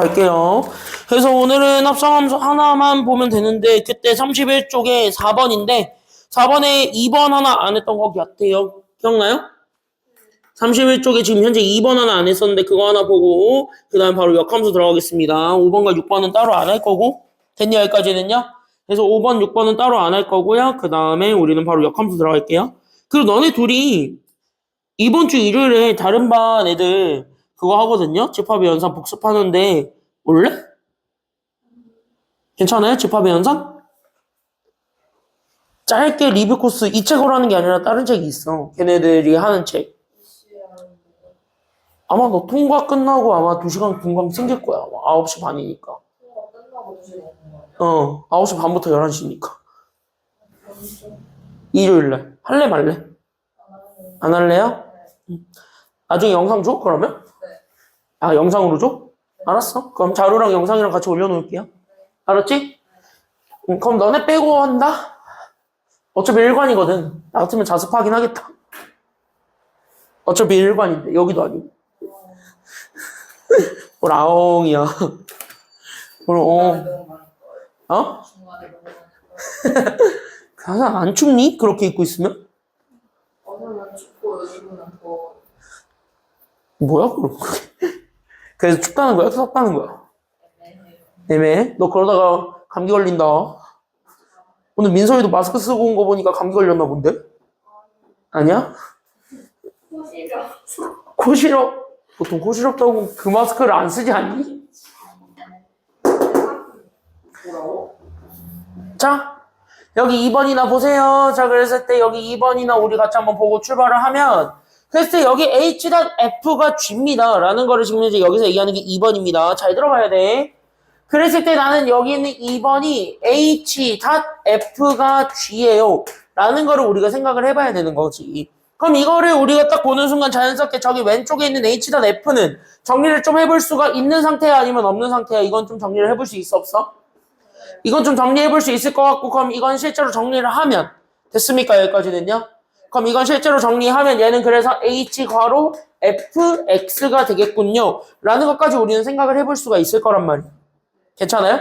갈게요. 그래서 오늘은 합성함수 하나만 보면 되는데 그때 31쪽에 4번인데 4번에 2번 하나 안 했던 거 같아요. 기억나요? 31쪽에 지금 현재 2번 하나 안 했었는데 그거 하나 보고 그 다음에 바로 역함수 들어가겠습니다. 5번과 6번은 따로 안 할 거고 됐냐 여기까지는요? 그래서 5번, 6번은 따로 안 할 거고요. 그 다음에 우리는 바로 역함수 들어갈게요. 그리고 너네 둘이 이번 주 일요일에 다른 반 애들 그거 하거든요. 집합의 연산 복습하는데 올래? 괜찮아요? 집합의 연산? 짧게 리뷰 코스 이 책으로 하는 게 아니라 다른 책이 있어. 걔네들이 하는 책. 아마 너 통과 끝나고 아마 2시간 금방 생길 거야. 9시 반이니까. 9시 반부터 11시니까. 일요일날. 할래 말래? 안 할래요? 나중에 영상 줘? 그러면? 아, 영상으로 줘? 알았어. 그럼 자료랑 영상이랑 같이 올려놓을게요. 알았지? 그럼 너네 빼고 한다? 어차피 일관이거든. 나 같으면 자습하긴 하겠다. 어차피 일관인데 여기도 아니고. 뭘 아옹이야. 뭘 어? 그냥 안 춥니? 그렇게 입고 있으면? 오늘은 춥고 요즘은 더 뭐야 그럼? 그래서 춥다는 거야? 덥다는 거야? 애매해. 너 그러다가 감기 걸린다. 오늘 민서이도 마스크 쓰고 온 거 보니까 감기 걸렸나 본데? 아니야? 코시려. 코 시럽. 보통 코 시럽다고 그 마스크를 안 쓰지 않니? 뭐라고? 자, 여기 2번이나 보세요. 자, 그랬을 때 여기 2번이나 우리 같이 한번 보고 출발을 하면 그랬을 때 여기 H.F가 G입니다. 라는 거를 지금 이제 여기서 얘기하는 게 2번입니다. 잘 들어봐야 돼. 그랬을 때 나는 여기 있는 2번이 H.F가 G예요. 라는 거를 우리가 생각을 해봐야 되는 거지. 그럼 이거를 우리가 딱 보는 순간 자연스럽게 저기 왼쪽에 있는 H.F는 정리를 좀 해볼 수가 있는 상태야 아니면 없는 상태야? 이건 좀 정리를 해볼 수 있어 없어? 이건 좀 정리해볼 수 있을 것 같고 그럼 이건 실제로 정리를 하면 됐습니까? 여기까지는요? 그럼 이건 실제로 정리하면 얘는 그래서 H 괄호 FX가 되겠군요. 라는 것까지 우리는 생각을 해볼 수가 있을 거란 말이야. 괜찮아요?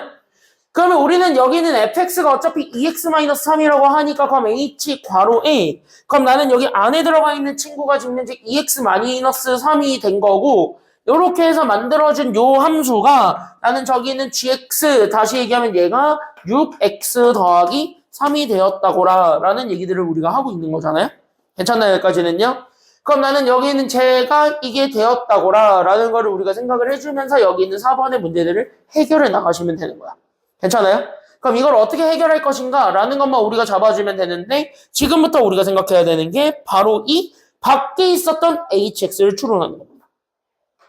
그러면 우리는 여기는 fx가 어차피 2x-3이라고 하니까 그럼 h 괄호에 그럼 나는 여기 안에 들어가 있는 친구가 지금 현재 2x-3이 된 거고 요렇게 해서 만들어진 요 함수가 나는 저기 있는 gx 다시 얘기하면 얘가 6x 더하기 3이 되었다고라 라는 얘기들을 우리가 하고 있는 거잖아요. 괜찮나요? 여기까지는요? 그럼 나는 여기 있는 제가 이게 되었다고라 라는 거를 우리가 생각을 해주면서 여기 있는 4번의 문제들을 해결해 나가시면 되는 거야. 괜찮아요? 그럼 이걸 어떻게 해결할 것인가 라는 것만 우리가 잡아주면 되는데 지금부터 우리가 생각해야 되는 게 바로 이 밖에 있었던 hx를 추론하는 겁니다.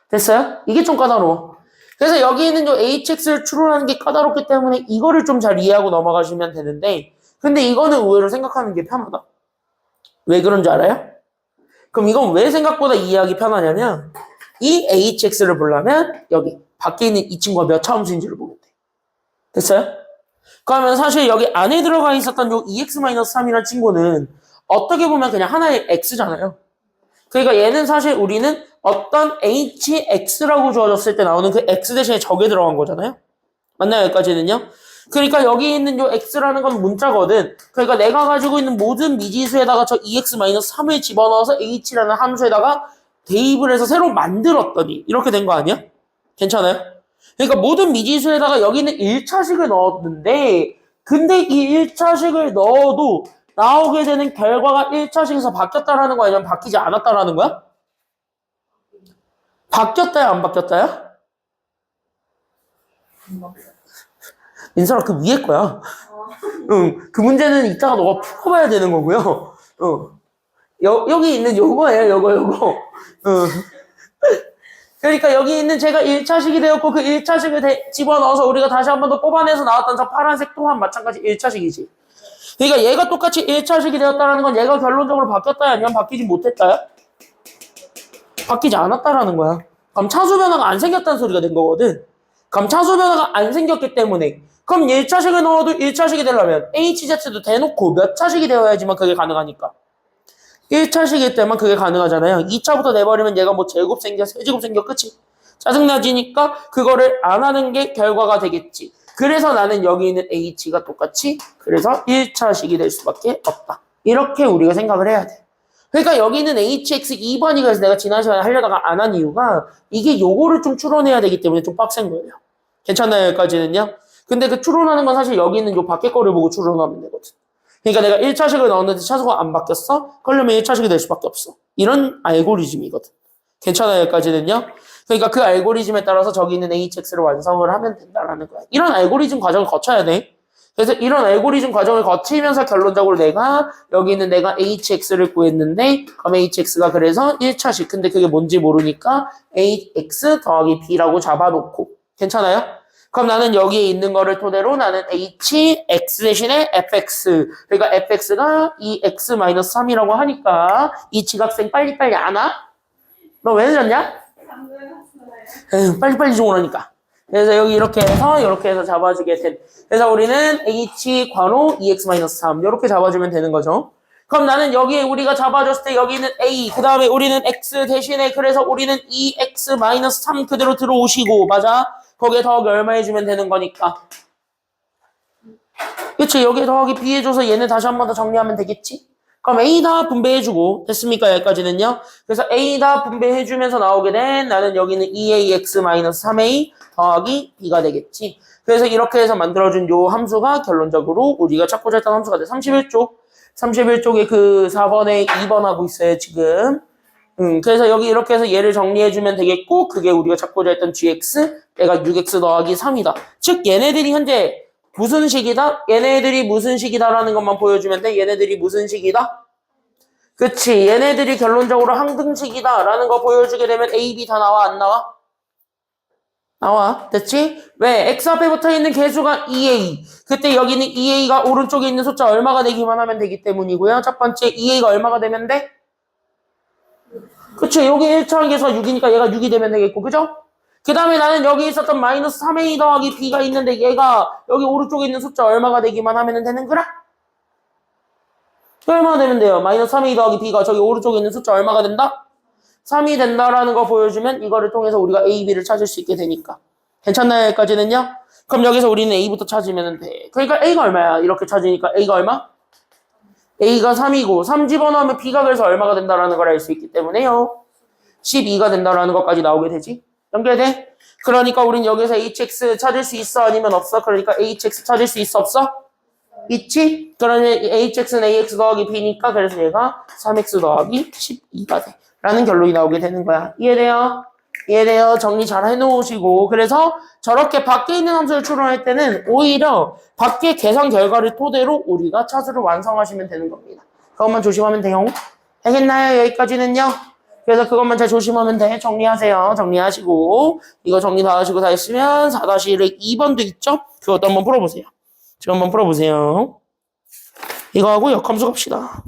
됐어요? 이게 좀 까다로워. 그래서 여기 있는 요 hx를 추론하는 게 까다롭기 때문에 이거를 좀 잘 이해하고 넘어가시면 되는데 근데 이거는 의외로 생각하는 게 편하다. 왜 그런 줄 알아요? 그럼 이건 왜 생각보다 이해하기 편하냐면 이 hx를 보려면 여기 밖에 있는 이 친구가 몇 차 함수인지를 보면 돼. 됐어요? 그러면 사실 여기 안에 들어가 있었던 요 2x-3이라는 친구는 어떻게 보면 그냥 하나의 x잖아요. 그러니까 얘는 사실 우리는 어떤 hx라고 주어졌을 때 나오는 그 x 대신에 저게 들어간 거잖아요. 맞나요? 여기까지는요? 그러니까 여기 있는 요 x라는 건 문자거든. 그러니까 내가 가지고 있는 모든 미지수에다가 저 2x-3을 집어넣어서 h라는 함수에다가 대입을 해서 새로 만들었더니 이렇게 된 거 아니야? 괜찮아요? 그러니까 모든 미지수에다가 여기는 1차식을 넣었는데 근데 이 1차식을 넣어도 나오게 되는 결과가 1차식에서 바뀌었다라는 거야? 아니면 바뀌지 않았다라는 거야? 바뀌었다야 안 바뀌었다야? 민설아 그 위에 거야. 응, 그 문제는 이따가 너가 풀어봐야 되는 거고요. 여기 있는 요거예요, 요거. 그러니까 여기 있는 제가 1차식이 되었고 그 1차식을 집어넣어서 우리가 다시 한 번 더 뽑아내서 나왔던 저 파란색 또한 마찬가지 1차식이지. 그러니까 얘가 똑같이 1차식이 되었다는 건 얘가 결론적으로 바뀌었다야 아니면 바뀌지 못했다야? 바뀌지 않았다라는 거야. 그럼 차수 변화가 안 생겼다는 소리가 된 거거든. 그럼 차수 변화가 안 생겼기 때문에 그럼 1차식을 넣어도 1차식이 되려면 HZ도 대놓고 몇 차식이 되어야지만 그게 가능하니까 1차식일 때만 그게 가능하잖아요. 2차부터 내버리면 얘가 뭐 제곱 생겨, 세제곱 생겨, 끝이. 짜증나지니까 그거를 안 하는 게 결과가 되겠지. 그래서 나는 여기 있는 h가 똑같이 그래서 1차식이 될 수밖에 없다. 이렇게 우리가 생각을 해야 돼. 그러니까 여기는 hx 2번이 그래서 내가 지난 시간에 하려다가 안 한 이유가 이게 요거를 좀 추론해야 되기 때문에 좀 빡센 거예요. 괜찮나요? 여기까지는요? 근데 그 추론하는 건 사실 여기 있는 요 밖에 거를 보고 추론하면 되거든. 그러니까 내가 1차식을 넣었는데 차수가 안 바뀌었어? 그러면 1차식이 될 수밖에 없어. 이런 알고리즘이거든. 괜찮아요? 여기까지는요? 그러니까 그 알고리즘에 따라서 저기 있는 hx를 완성을 하면 된다라는 거야. 이런 알고리즘 과정을 거쳐야 돼. 그래서 이런 알고리즘 과정을 거치면서 결론적으로 여기 있는 내가 hx를 구했는데 그럼 hx가 그래서 1차식. 근데 그게 뭔지 모르니까 ax 더하기 b라고 잡아놓고 괜찮아요? 그럼 나는 여기에 있는 거를 토대로 나는 hx 대신에 fx 그러니까 fx가 2x-3이라고 하니까 이 지각생 빨리빨리 안 와? 너 왜 늦었냐? 방금 했어요. 에휴, 빨리빨리 좀 오라니까. 그래서 여기 이렇게 해서 잡아주게 된. 그래서 우리는 h 괄호 2x-3 이렇게 잡아주면 되는 거죠. 그럼 나는 여기에 우리가 잡아줬을 때 여기는 a 그 다음에 우리는 x 대신에 그래서 우리는 2x-3 그대로 들어오시고 맞아? 거기에 더하기 얼마 해주면 되는 거니까. 그치? 여기에 더하기 b 해줘서 얘네 다시 한 번 더 정리하면 되겠지? 그럼 a 다 분배해주고 됐습니까? 여기까지는요. 그래서 a 다 분배해주면서 나오게 된 나는 여기는 2ax-3a 더하기 b가 되겠지. 그래서 이렇게 해서 만들어준 요 함수가 결론적으로 우리가 찾고자 했던 함수가 돼. 31쪽. 31쪽에 그 4번에 2번 하고 있어요, 지금. 그래서 여기 이렇게 해서 얘를 정리해주면 되겠고, 그게 우리가 찾고자 했던 gx, 얘가 6x 더하기 3이다. 즉, 얘네들이 현재 무슨 식이다? 얘네들이 무슨 식이다라는 것만 보여주면 돼. 얘네들이 무슨 식이다? 그치. 얘네들이 결론적으로 항등식이다라는 거 보여주게 되면 A, B 다 나와, 안 나와? 나와. 됐지? 왜? X 앞에 붙어 있는 개수가 2A. 그때 여기는 2A가 오른쪽에 있는 숫자 얼마가 되기만 하면 되기 때문이고요. 첫 번째 2A가 얼마가 되면 돼? 그치. 여기 1차항 계수가 6이니까 얘가 6이 되면 되겠고. 그죠? 그 다음에 나는 여기 있었던 마이너스 3A 더하기 B가 있는데 얘가 여기 오른쪽에 있는 숫자 얼마가 되기만 하면 되는 거라? 얼마가 되면 돼요? 마이너스 3A 더하기 B가 저기 오른쪽에 있는 숫자 얼마가 된다? 3이 된다라는 거 보여주면 이거를 통해서 우리가 A, B를 찾을 수 있게 되니까. 괜찮나요? 여기까지는요? 그럼 여기서 우리는 A부터 찾으면 돼. 그러니까 A가 얼마야? 이렇게 찾으니까 A가 얼마? A가 3이고 3 집어넣으면 B가 그래서 얼마가 된다라는 걸 알 수 있기 때문에요. 12가 된다라는 것까지 나오게 되지. 연결돼? 그러니까 우린 여기서 HX 찾을 수 있어? 아니면 없어? 그러니까 HX 찾을 수 있어? 없어? 있지? 그러면 HX는 AX 더하기 B니까 그래서 얘가 3X 더하기 12가 돼. 라는 결론이 나오게 되는 거야. 이해돼요? 이해돼요? 정리 잘 해놓으시고 그래서 저렇게 밖에 있는 함수를 추론할 때는 오히려 밖의 계산 결과를 토대로 우리가 차수를 완성하시면 되는 겁니다. 그것만 조심하면 돼요. 알겠나요? 여기까지는요? 그래서 그것만 잘 조심하면 돼. 정리하세요. 정리하시고 이거 정리 다 하시고 다 했으면 4-2번도 있죠? 그것도 한번 풀어보세요. 지금 한번 풀어보세요. 이거 하고 역함수 갑시다.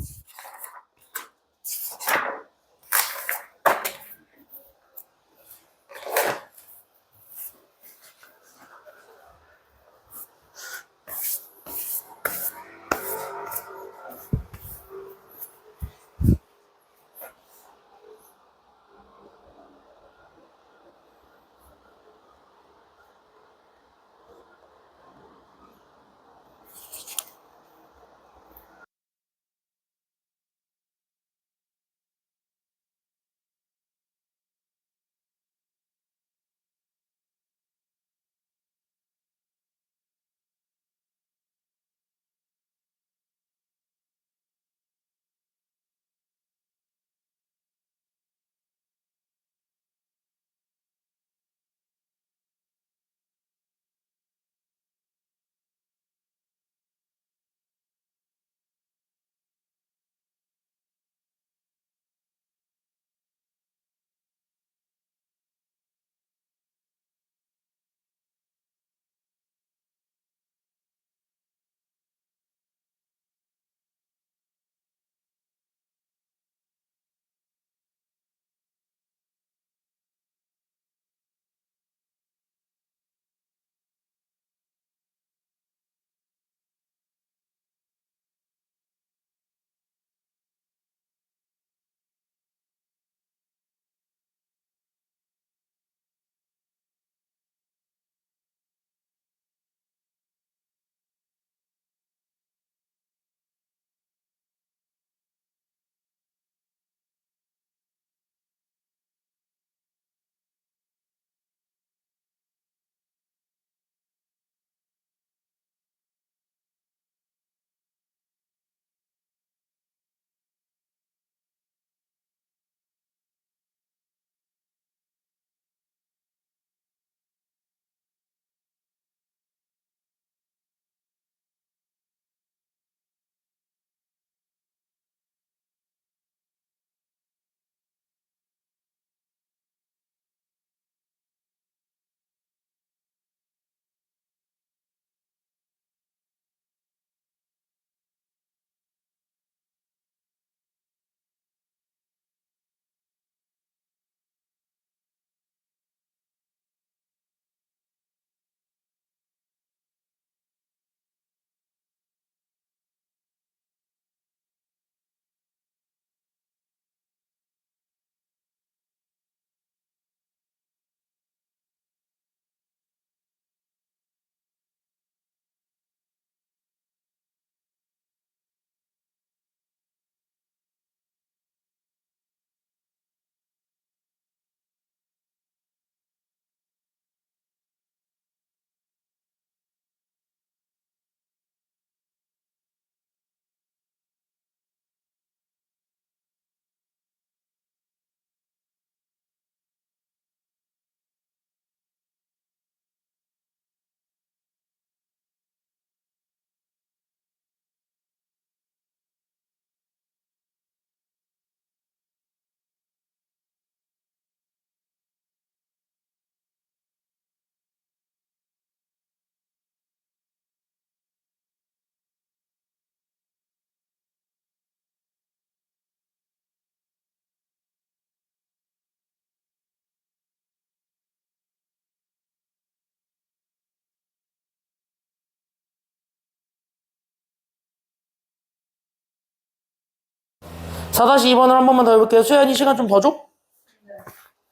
4-2번을 한 번만 더 해볼게요. 수현이 시간 좀 더 줘?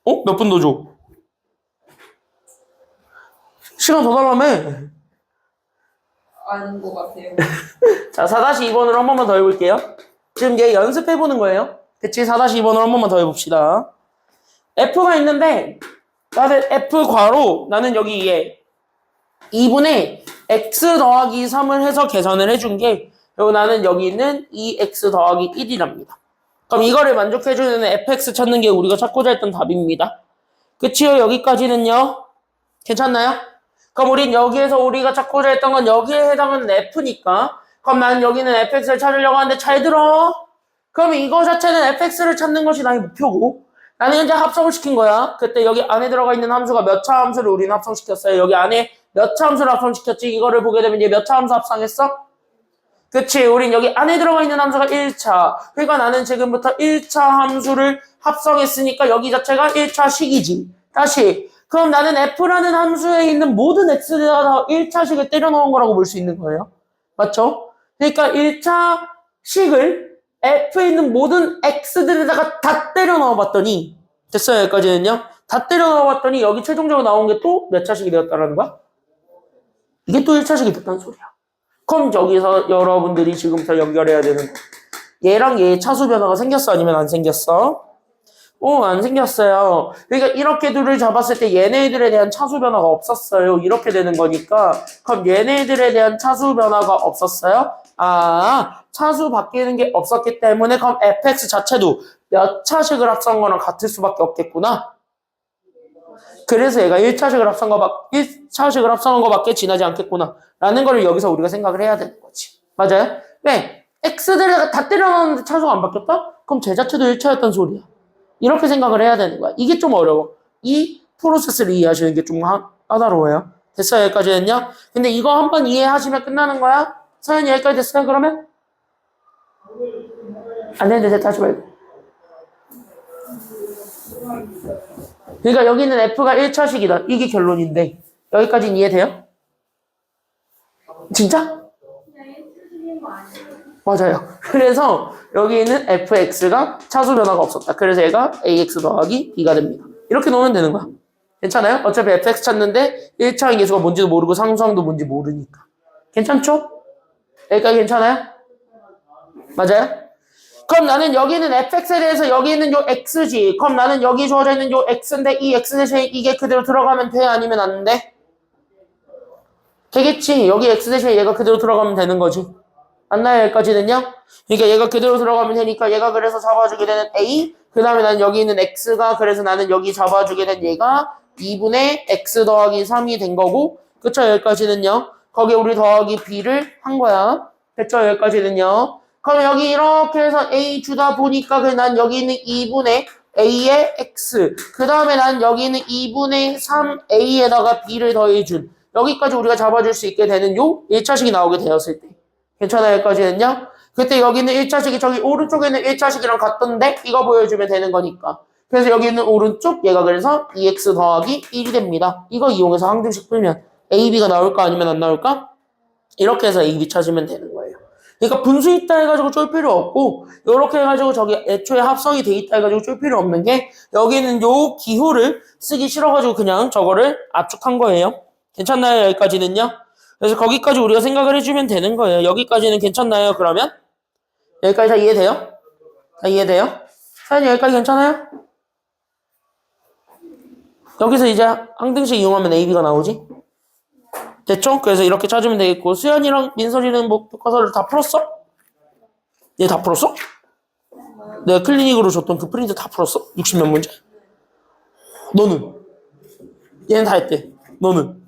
어? 몇 분 더 줘? 시간 더 달라며. 아닌 것 같아요. 자, 4-2번으로 한 번만 더 해볼게요. 지금 얘 연습해보는 거예요. 그치? 4-2번으로 한 번만 더 해봅시다. F가 있는데, 나는 F 괄호, 나는 여기 얘 2분의 X 더하기 3을 해서 계산을 해준 게, 그리고 나는 여기 있는 2X 더하기 1이랍니다. 그럼 이거를 만족해주는 fx 찾는 게 우리가 찾고자 했던 답입니다. 그치요? 여기까지는요? 괜찮나요? 그럼 우린 여기에서 우리가 찾고자 했던 건 여기에 해당하는 f니까, 그럼 나는 여기는 fx를 찾으려고 하는데 잘 들어. 그럼 이거 자체는 fx를 찾는 것이 나의 목표고, 나는 현재 합성을 시킨 거야. 그때 여기 안에 들어가 있는 함수가 몇 차 함수를 우리는 합성시켰어요. 여기 안에 몇 차 함수를 합성시켰지? 이거를 보게 되면 얘 몇 차 함수 합성했어? 그치? 우린 여기 안에 들어가 있는 함수가 1차. 그러니까 나는 지금부터 1차 함수를 합성했으니까 여기 자체가 1차식이지. 다시. 그럼 나는 f라는 함수에 있는 모든 x에다가 다 1차식을 때려 넣은 거라고 볼 수 있는 거예요. 맞죠? 그러니까 1차식을 f에 있는 모든 x들에다가 다 때려 넣어봤더니, 됐어요? 여기까지는요? 다 때려 넣어봤더니 여기 최종적으로 나온 게 또 몇 차식이 되었다라는 거야? 이게 또 1차식이 됐다는 소리야. 그럼 여기서 여러분들이 지금부터 연결해야 되는 거. 얘랑 얘의 차수 변화가 생겼어? 아니면 안 생겼어? 안 생겼어요. 그러니까 이렇게 둘을 잡았을 때 얘네들에 대한 차수 변화가 없었어요. 이렇게 되는 거니까. 그럼 얘네들에 대한 차수 변화가 없었어요? 차수 바뀌는 게 없었기 때문에 그럼 fx 자체도 몇 차식을 합성한 거랑 같을 수밖에 없겠구나. 그래서 얘가 1차식을 합성한 거밖에 지나지 않겠구나. 라는 거를 여기서 우리가 생각을 해야 되는 거지. 맞아요? 왜? x들을 다 때려 넣었는데 차수가 안 바뀌었다? 그럼 제 자체도 1차였단 소리야. 이렇게 생각을 해야 되는 거야. 이게 좀 어려워. 이 프로세스를 이해하시는 게 좀 까다로워요. 됐어요? 여기까지는요? 근데 이거 한번 이해하시면 끝나는 거야? 서연이 여기까지 됐어요? 그러면? 안 되는데 됐다 하지 말고. 그러니까 여기는 f가 1차식이다. 이게 결론인데 여기까지는 이해돼요? 진짜? 맞아요. 그래서 여기는 fx가 차수 변화가 없었다. 그래서 얘가 ax 더하기 b가 됩니다. 이렇게 놓으면 되는 거야. 괜찮아요? 어차피 fx 찾는데 1차의 계수가 뭔지도 모르고 상수항도 뭔지 모르니까. 괜찮죠? 여기까지 괜찮아요? 맞아요? 그럼 나는 여기는 fx에 대해서 여기 있는 요 x지. 그럼 나는 여기 주어져 있는 요 x인데 이 x 대신에 이게 그대로 들어가면 돼? 아니면 안 돼? 되겠지. 여기 x 대신에 얘가 그대로 들어가면 되는 거지. 맞나요? 여기까지는요? 그러니까 얘가 그대로 들어가면 되니까 얘가 그래서 잡아주게 되는 a, 그 다음에 난 여기 있는 x가, 그래서 나는 여기 잡아주게 된 얘가 2분의 x 더하기 3이 된 거고, 그쵸? 여기까지는요? 거기에 우리 더하기 b를 한 거야. 됐죠? 여기까지는요? 그럼 여기 이렇게 해서 a 주다 보니까 난 여기 있는 2분의 a의 x, 그 다음에 난 여기 있는 2분의 3a에다가 b를 더해준, 여기까지 우리가 잡아줄 수 있게 되는 요 1차식이 나오게 되었을 때. 괜찮아요? 여기까지는요? 그때 여기 있는 1차식이 저기 오른쪽에 있는 1차식이랑 같던데 이거 보여주면 되는 거니까. 그래서 여기 있는 오른쪽 얘가 그래서 2x 더하기 1이 됩니다. 이거 이용해서 항등식 풀면 AB가 나올까 아니면 안 나올까? 이렇게 해서 AB 찾으면 되는 거예요. 그러니까 분수 있다 해가지고 쫄 필요 없고 이렇게 해가지고 저기 애초에 합성이 돼 있다 해가지고 쫄 필요 없는 게 여기는 요 기호를 쓰기 싫어가지고 그냥 저거를 압축한 거예요. 괜찮나요? 여기까지는요? 그래서 거기까지 우리가 생각을 해주면 되는 거예요. 여기까지는 괜찮나요? 그러면? 여기까지 다 이해돼요? 다 이해돼요? 사연이 여기까지 괜찮아요? 여기서 이제 항등식 이용하면 AB가 나오지? 됐죠? 그래서 이렇게 찾으면 되겠고 수연이랑 민설이는 뭐 교과서를 다 풀었어? 얘 다 풀었어? 내가 클리닉으로 줬던 그 프린트 다 풀었어? 60몇 문제? 너는? 얘는 다 했대. 너는?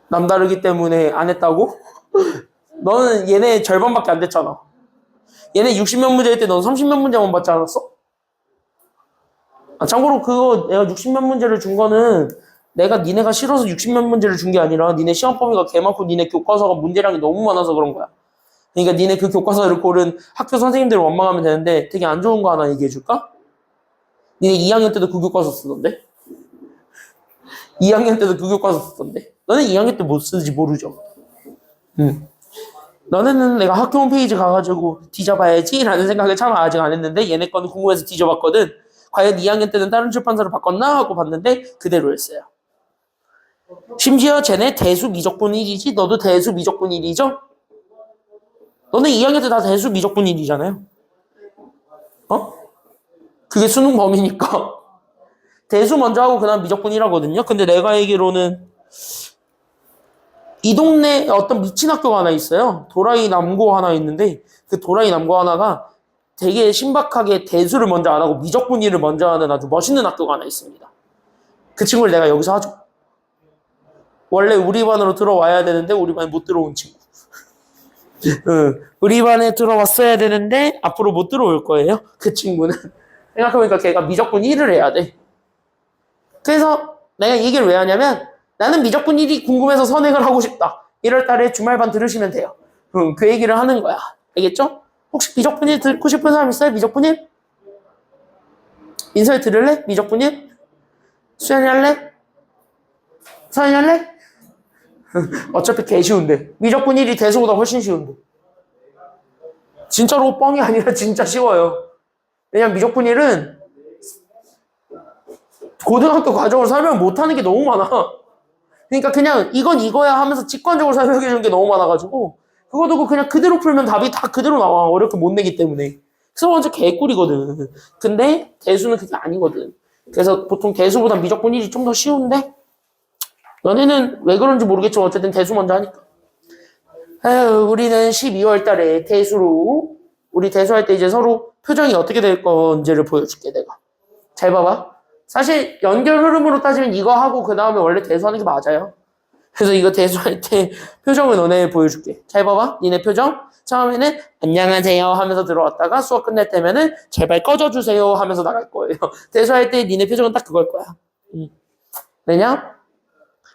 남다르기 때문에 안 했다고? 너는 얘네 절반밖에 안 됐잖아. 얘네 60몇 문제일 때 넌 30몇 문제만 받지 않았어? 참고로 그거 내가 60몇 문제를 준 거는 내가 니네가 싫어서 60몇 문제를 준 게 아니라 니네 시험 범위가 개 많고 니네 교과서가 문제량이 너무 많아서 그런 거야. 그러니까 니네 그 교과서를 고른 학교 선생님들을 원망하면 되는데 되게 안 좋은 거 하나 얘기해 줄까? 니네 2학년 때도 그 교과서 쓰던데? 2학년 때도 그 교과서 썼던데. 너는 2학년 때 못 쓰는지 모르죠. 너네는 내가 학교 홈페이지 가가지고 뒤져봐야지 라는 생각을 참 아직 안 했는데 얘네 거는 궁금해서 뒤져봤거든. 과연 2학년 때는 다른 출판사로 바꿨나 하고 봤는데 그대로였어요. 심지어 쟤네 대수 미적분 1이지 너도 대수 미적분 1이죠? 너네 2학년 때 다 대수 미적분 1이잖아요. 어? 그게 수능 범위니까. 대수 먼저 하고 그다음 미적분 1하거든요. 근데 내가 알기로는 이 동네에 어떤 미친 학교가 하나 있어요. 도라이 남고 하나 있는데 그 도라이 남고 하나가 되게 신박하게 대수를 먼저 안 하고 미적분 1을 먼저 하는 아주 멋있는 학교가 하나 있습니다. 그 친구를 내가 여기서 하죠. 원래 우리 반으로 들어와야 되는데 우리 반에 못 들어온 친구. 우리 반에 들어왔어야 되는데 앞으로 못 들어올 거예요. 그 친구는. 생각해보니까 걔가 미적분 1을 해야 돼. 그래서 내가 이 얘기를 왜 하냐면 나는 미적분 1이 궁금해서 선행을 하고 싶다. 1월 달에 주말반 들으시면 돼요. 그 얘기를 하는 거야. 알겠죠? 혹시 미적분 1 듣고 싶은 사람 있어요? 미적분 1? 민서이 들을래? 미적분 1? 수연이 할래? 서연이 할래? 어차피 개 쉬운데. 미적분 1이 대수보다 훨씬 쉬운데. 진짜로 뻥이 아니라 진짜 쉬워요. 왜냐면 미적분 1은 고등학교 과정을 설명 못하는 게 너무 많아. 그러니까 그냥 이건 이거야 하면서 직관적으로 설명해 주는 게 너무 많아가지고 그거 두고 그냥 그대로 풀면 답이 다 그대로 나와. 어렵게 못 내기 때문에. 그래서 완전 개꿀이거든. 근데 대수는 그게 아니거든. 그래서 보통 대수보다 미적분 1이 좀 더 쉬운데 너네는 왜 그런지 모르겠지만 어쨌든 대수 먼저 하니까. 아유, 우리는 12월 달에 대수로 우리 대수할 때 이제 서로 표정이 어떻게 될 건지를 보여줄게 내가. 잘 봐봐. 사실 연결 흐름으로 따지면 이거 하고 그 다음에 원래 대수하는 게 맞아요. 그래서 이거 대수할 때 표정을 너네 보여줄게. 잘 봐봐. 니네 표정. 처음에는 안녕하세요 하면서 들어왔다가 수업 끝날 때면은 제발 꺼져주세요 하면서 나갈 거예요. 대수할 때 니네 표정은 딱 그걸 거야. 왜냐?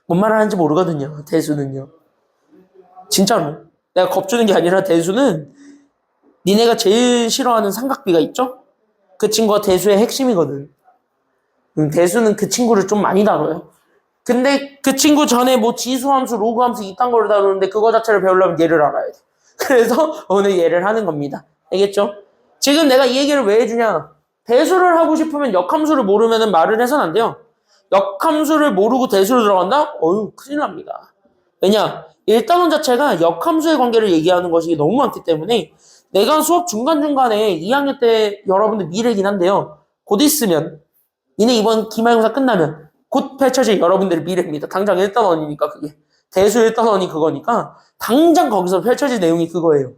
뭔 말 하는지 모르거든요. 대수는요. 진짜로. 내가 겁주는 게 아니라 대수는 니네가 제일 싫어하는 삼각비가 있죠? 그 친구가 대수의 핵심이거든. 대수는 그 친구를 좀 많이 다뤄요. 근데 그 친구 전에 뭐 지수함수, 로그함수 이딴 거를 다루는데 그거 자체를 배우려면 얘를 알아야 돼. 그래서 오늘 얘를 하는 겁니다. 알겠죠? 지금 내가 이 얘기를 왜 해주냐? 대수를 하고 싶으면 역함수를 모르면 말을 해서는 안 돼요. 역함수를 모르고 대수를 들어간다? 어휴, 큰일 납니다. 왜냐? 일단원 자체가 역함수의 관계를 얘기하는 것이 너무 많기 때문에 내가 수업 중간중간에 2학년 때 여러분들 미래긴 한데요. 곧 있으면 니네 이번 기말고사 끝나면 곧 펼쳐질 여러분들의 미래입니다. 당장 1단원이니까 그게. 대수 1단원이 그거니까 당장 거기서 펼쳐질 내용이 그거예요.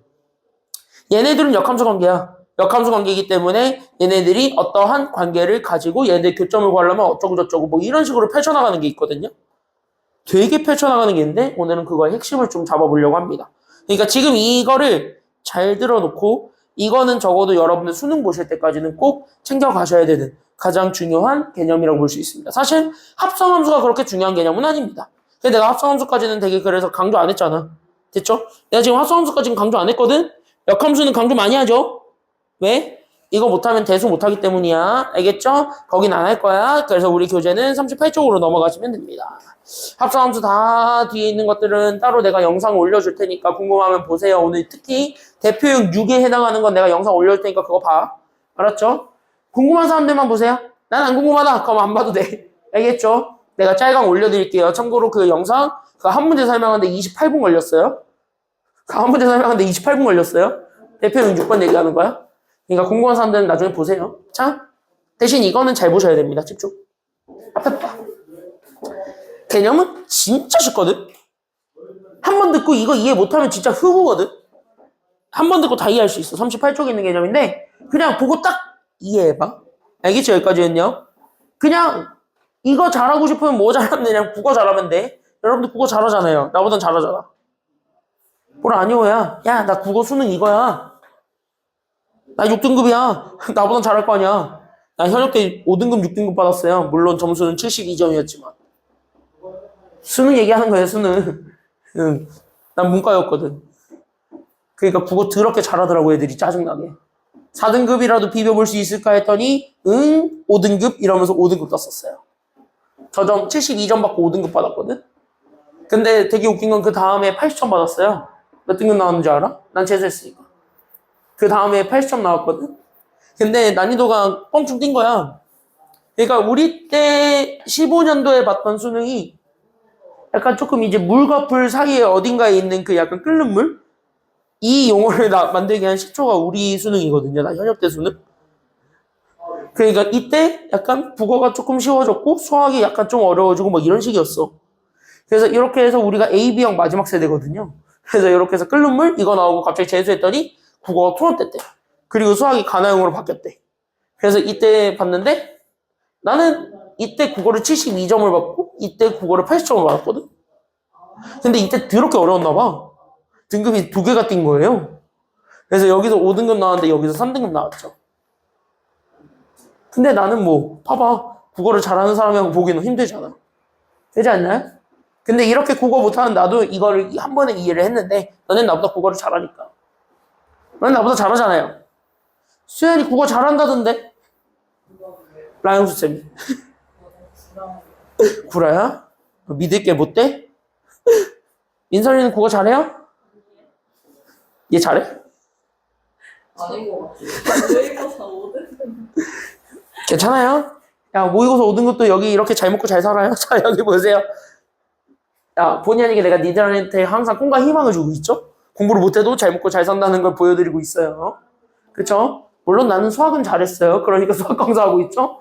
얘네들은 역함수 관계야. 역함수 관계이기 때문에 얘네들이 어떠한 관계를 가지고 얘네들 교점을 구하려면 어쩌고 저쩌고 뭐 이런 식으로 펼쳐나가는 게 있거든요. 되게 펼쳐나가는 게 있는데 오늘은 그거의 핵심을 좀 잡아보려고 합니다. 그러니까 지금 이거를 잘 들어놓고 이거는 적어도 여러분들 수능 보실 때까지는 꼭 챙겨가셔야 되는 가장 중요한 개념이라고 볼 수 있습니다. 사실 합성함수가 그렇게 중요한 개념은 아닙니다. 근데 내가 합성함수까지는 되게 그래서 강조 안 했잖아. 됐죠? 내가 지금 합성함수까지는 강조 안 했거든? 역함수는 강조 많이 하죠? 왜? 이거 못하면 대수 못하기 때문이야. 알겠죠? 거긴 안 할 거야. 그래서 우리 교재는 38쪽으로 넘어가시면 됩니다. 합성함수 다 뒤에 있는 것들은 따로 내가 영상 올려줄 테니까 궁금하면 보세요. 오늘 특히 대표용 6에 해당하는 건 내가 영상 올려줄 테니까 그거 봐. 알았죠? 궁금한 사람들만 보세요. 난 안 궁금하다. 그럼 안 봐도 돼. 알겠죠? 내가 짤강 올려드릴게요. 참고로 그 영상 그 한 문제 설명하는데 28분 걸렸어요. 그 한 문제 설명하는데 28분 걸렸어요. 대표용 6번 얘기하는 거야. 그러니까 궁금한 사람들은 나중에 보세요. 자, 대신 이거는 잘 보셔야 됩니다. 집중. 앞에 봐. 개념은 진짜 쉽거든. 한 번 듣고 이거 이해 못하면 진짜 흑우거든. 한 번 듣고 다 이해할 수 있어. 38쪽에 있는 개념인데 그냥 보고 딱 이해해봐. 알겠죠? 여기까지는요. 그냥 이거 잘하고 싶으면 뭐 잘하면 되냐? 국어 잘하면 돼. 여러분들 국어 잘하잖아요. 나보단 잘하잖아. 뭘 아니오야. 야, 나 국어 수능 이거야. 나 6등급이야. 나보단 잘할 거 아니야. 나 현역 때 5등급, 6등급 받았어요. 물론 점수는 72점이었지만. 수능 얘기하는 거예요, 수능. 응. 난 문과였거든. 그러니까 국어 더럽게 잘하더라고, 애들이 짜증나게. 4등급이라도 비벼볼 수 있을까 했더니 5등급 이러면서 5등급 떴었어요. 저 점 72점 받고 5등급 받았거든. 근데 되게 웃긴 건 그 다음에 80점 받았어요. 몇 등급 나왔는지 알아? 난 재수했으니까. 그 다음에 80점 나왔거든? 근데 난이도가 뻥충 뛴 거야. 그러니까 우리 때 15년도에 봤던 수능이 약간 조금 이제 물과 불 사이에 어딘가에 있는 그 약간 끓는 물? 이 용어를 만들기 한 10초가 우리 수능이거든요. 나 현역 때 수능. 그러니까 이때 약간 국어가 조금 쉬워졌고 수학이 약간 좀 어려워지고 뭐 이런 식이었어. 그래서 이렇게 해서 우리가 A, B형 마지막 세대거든요. 그래서 이렇게 해서 끓는 물 이거 나오고 갑자기 재수했더니 국어가 토론됐대. 그리고 수학이 가나형으로 바뀌었대. 그래서 이때 봤는데 나는 이때 국어를 72점을 받고 이때 국어를 80점을 받았거든. 근데 이때 더럽게 어려웠나 봐. 등급이 2개가 뛴 거예요. 그래서 여기서 5등급 나왔는데 여기서 3등급 나왔죠. 근데 나는 뭐 봐봐. 국어를 잘하는 사람이랑 보기는 힘들잖아. 되지 않나요? 근데 이렇게 국어 못하는 나도 이거를 한 번에 이해를 했는데 너넨 나보다 국어를 잘하니까. 너넨 나보다 잘하잖아요. 수현이 국어 잘한다던데? 라영수 쌤이. 구라야? 믿을게 못 돼? 민설이는 국어 잘해요? 얘 잘해? 아닌 것 같아. 모의고사 5등. 괜찮아요? 야, 모의고사 5등급도 여기 이렇게 잘 먹고 잘 살아요? 자, 여기 보세요. 야, 본의 아니게 내가 니들한테 항상 꿈과 희망을 주고 있죠? 공부를 못해도 잘 먹고 잘 산다는 걸 보여드리고 있어요. 그쵸? 물론 나는 수학은 잘했어요. 그러니까 수학 강사하고 있죠?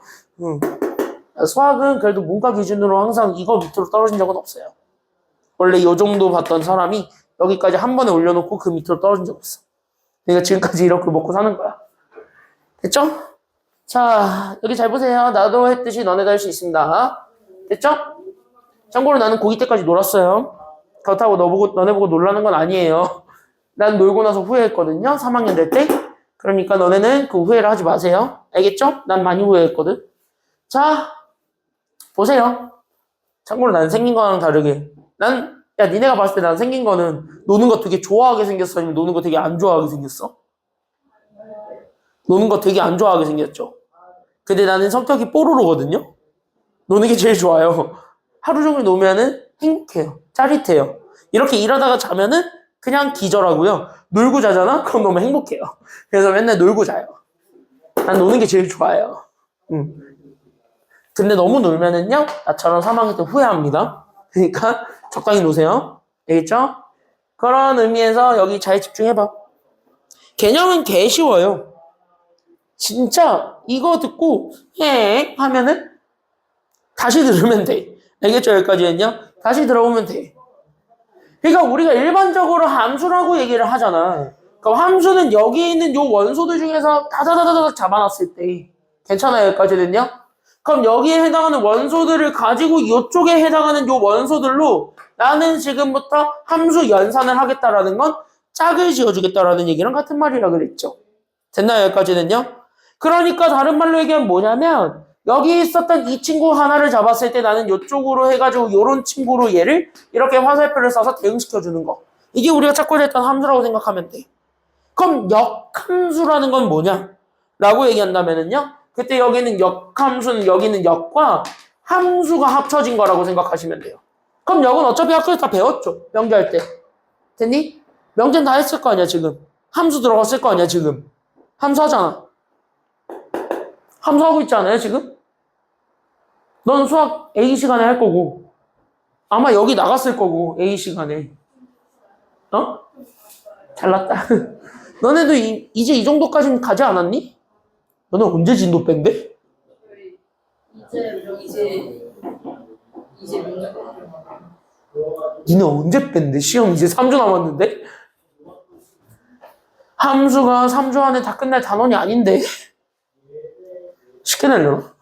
수학은 그래도 문과 기준으로 항상 이거 밑으로 떨어진 적은 없어요. 원래 이 정도 봤던 사람이 여기까지 한 번에 올려놓고 그 밑으로 떨어진 적 없어. 그러니까 지금까지 이렇게 먹고 사는 거야. 됐죠? 자, 여기 잘 보세요. 나도 했듯이 너네도 할 수 있습니다. 됐죠? 참고로 나는 고2 때까지 놀았어요. 그렇다고 너네 보고 놀라는 건 아니에요. 난 놀고 나서 후회했거든요. 3학년 될 때. 그러니까 너네는 그 후회를 하지 마세요. 알겠죠? 난 많이 후회했거든. 자, 보세요. 참고로 나는 생긴 거랑 다르게. 야, 니네가 봤을 때 난 생긴 거는 노는 거 되게 좋아하게 생겼어? 아니면 노는 거 되게 안 좋아하게 생겼어? 노는 거 되게 안 좋아하게 생겼죠? 근데 나는 성격이 뽀로로거든요? 노는 게 제일 좋아요. 하루 종일 노면은 행복해요. 짜릿해요. 이렇게 일하다가 자면은 그냥 기절하고요. 놀고 자잖아? 그럼 너무 행복해요. 그래서 맨날 놀고 자요. 난 노는 게 제일 좋아요. 근데 너무 놀면은요, 나처럼 3학년 때 후회합니다. 그러니까 적당히 노세요. 알겠죠? 그런 의미에서 여기 잘 집중해봐. 개념은 개 쉬워요. 진짜 이거 듣고 해 하면은 다시 들으면 돼. 알겠죠? 여기까지는요? 다시 들어보면 돼. 그러니까 우리가 일반적으로 함수라고 얘기를 하잖아. 그럼 함수는 여기 있는 요 원소들 중에서 다다다다닥 잡아놨을 때 괜찮아요? 여기까지는요? 그럼 여기에 해당하는 원소들을 가지고 이쪽에 해당하는 요 원소들로 나는 지금부터 함수 연산을 하겠다라는 건 짝을 지어주겠다라는 얘기랑 같은 말이라 그랬죠. 됐나요? 여기까지는요? 그러니까 다른 말로 얘기하면 뭐냐면 여기 있었던 이 친구 하나를 잡았을 때 나는 이쪽으로 해가지고 요런 친구로 얘를 이렇게 화살표를 쏴서 대응시켜주는 거. 이게 우리가 찾고자 했던 함수라고 생각하면 돼. 그럼 역함수라는 건 뭐냐? 라고 얘기한다면은요. 그때 여기는 역함수는 여기는 역과 함수가 합쳐진 거라고 생각하시면 돼요. 그럼 역은 어차피 학교에서 다 배웠죠. 명제할 때. 됐니? 명제는 다 했을 거 아니야 지금. 함수 들어갔을 거 아니야 지금. 함수하잖아. 함수하고 있지 않아요 지금? 넌 수학 A 시간에 할 거고 아마 여기 나갔을 거고 A 시간에. 어? 잘났다. 너네도 이제 이 정도까지는 가지 않았니? 너는 언제 진도 뺀대? 이제 문제가 니네 언제 뺀대? 시험 이제 3주 남았는데? 함수가 3주 안에 다 끝날 단원이 아닌데 쉽게 내려나?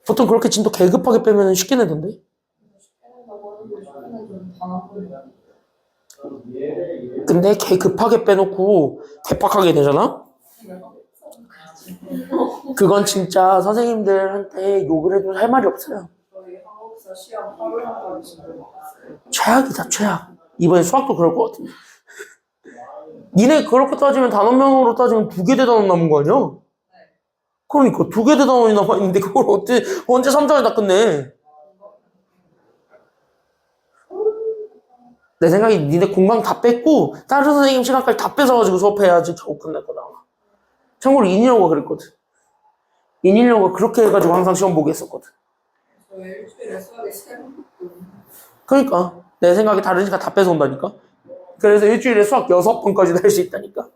보통 그렇게 진도 개급하게 빼면 쉽게 내던데? 근데 개 급하게 빼놓고 개빡하게 되잖아? 그건 진짜 선생님들한테 욕을 해도 할 말이 없어요. 저희 한국사 시험 하루 한번 지금 최악이다 최악. 이번에 수학도 그럴 것 같은데. 니네 그렇게 따지면 단원명으로 따지면 2개 대단원 남은 거 아니야? 그러니까 2개 대단원이 남아있는데 그걸 언제 3주 안에 다 끝내? 내 생각에 니네 공강 다 뺐고 다른 선생님 시간까지 다 뺏어가지고 수업해야지 겨우 끝날 거다. 참고로 인일로가 그랬거든. 인일로가 그렇게 해가지고 항상 시험 보게 했었거든. 저 일주일에 수학이 3번 받거든요. 그러니까 내 생각에 다른 시간 다 뺏어온다니까. 그래서 일주일에 수학 6번까지 할 수 있다니까.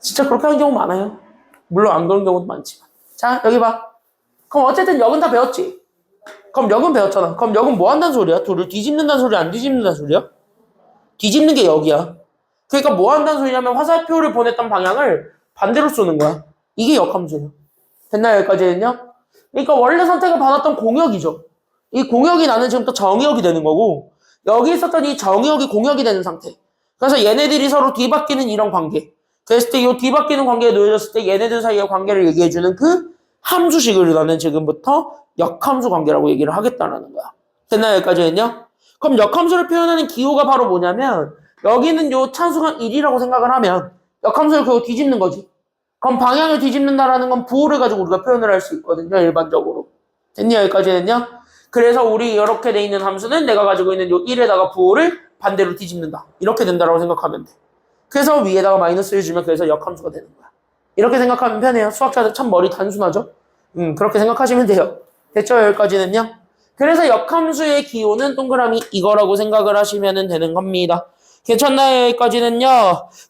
진짜 그렇게 하는 경우 많아요. 물론 안 그런 경우도 많지만. 자, 여기 봐. 그럼 어쨌든 역은 다 배웠지? 그럼 역은 배웠잖아. 그럼 역은 뭐 한다는 소리야? 둘을 뒤집는다는 소리야? 안 뒤집는다는 소리야? 뒤집는 게 역이야. 그러니까 뭐 한다는 소리냐면 화살표를 보냈던 방향을 반대로 쏘는 거야. 이게 역함수예요. 됐나요? 여기까지는요? 그러니까 원래 선택을 받았던 공역이죠. 이 공역이 나는 지금 또 정역이 되는 거고 여기 있었던 이 정역이 공역이 되는 상태. 그래서 얘네들이 서로 뒤바뀌는 이런 관계. 그랬을 때 이 뒤바뀌는 관계에 놓여졌을 때 얘네들 사이의 관계를 얘기해주는 그 함수식을 나는 지금부터 역함수 관계라고 얘기를 하겠다라는 거야. 됐나요? 여기까지는요? 그럼 역함수를 표현하는 기호가 바로 뭐냐면 여기는 요 차수가 1이라고 생각을 하면 역함수를 그거 뒤집는 거지. 그럼 방향을 뒤집는다라는 건 부호를 가지고 우리가 표현을 할 수 있거든요. 일반적으로. 됐냐? 여기까지는요? 그래서 우리 이렇게 돼 있는 함수는 내가 가지고 있는 요 1에다가 부호를 반대로 뒤집는다. 이렇게 된다라고 생각하면 돼. 그래서 위에다가 마이너스를 주면 그래서 역함수가 되는 거야. 이렇게 생각하면 편해요. 수학자들 참 머리 단순하죠? 그렇게 생각하시면 돼요. 됐죠? 여기까지는요? 그래서 역함수의 기호는 동그라미 이거라고 생각을 하시면 되는 겁니다. 괜찮나요? 여기까지는요?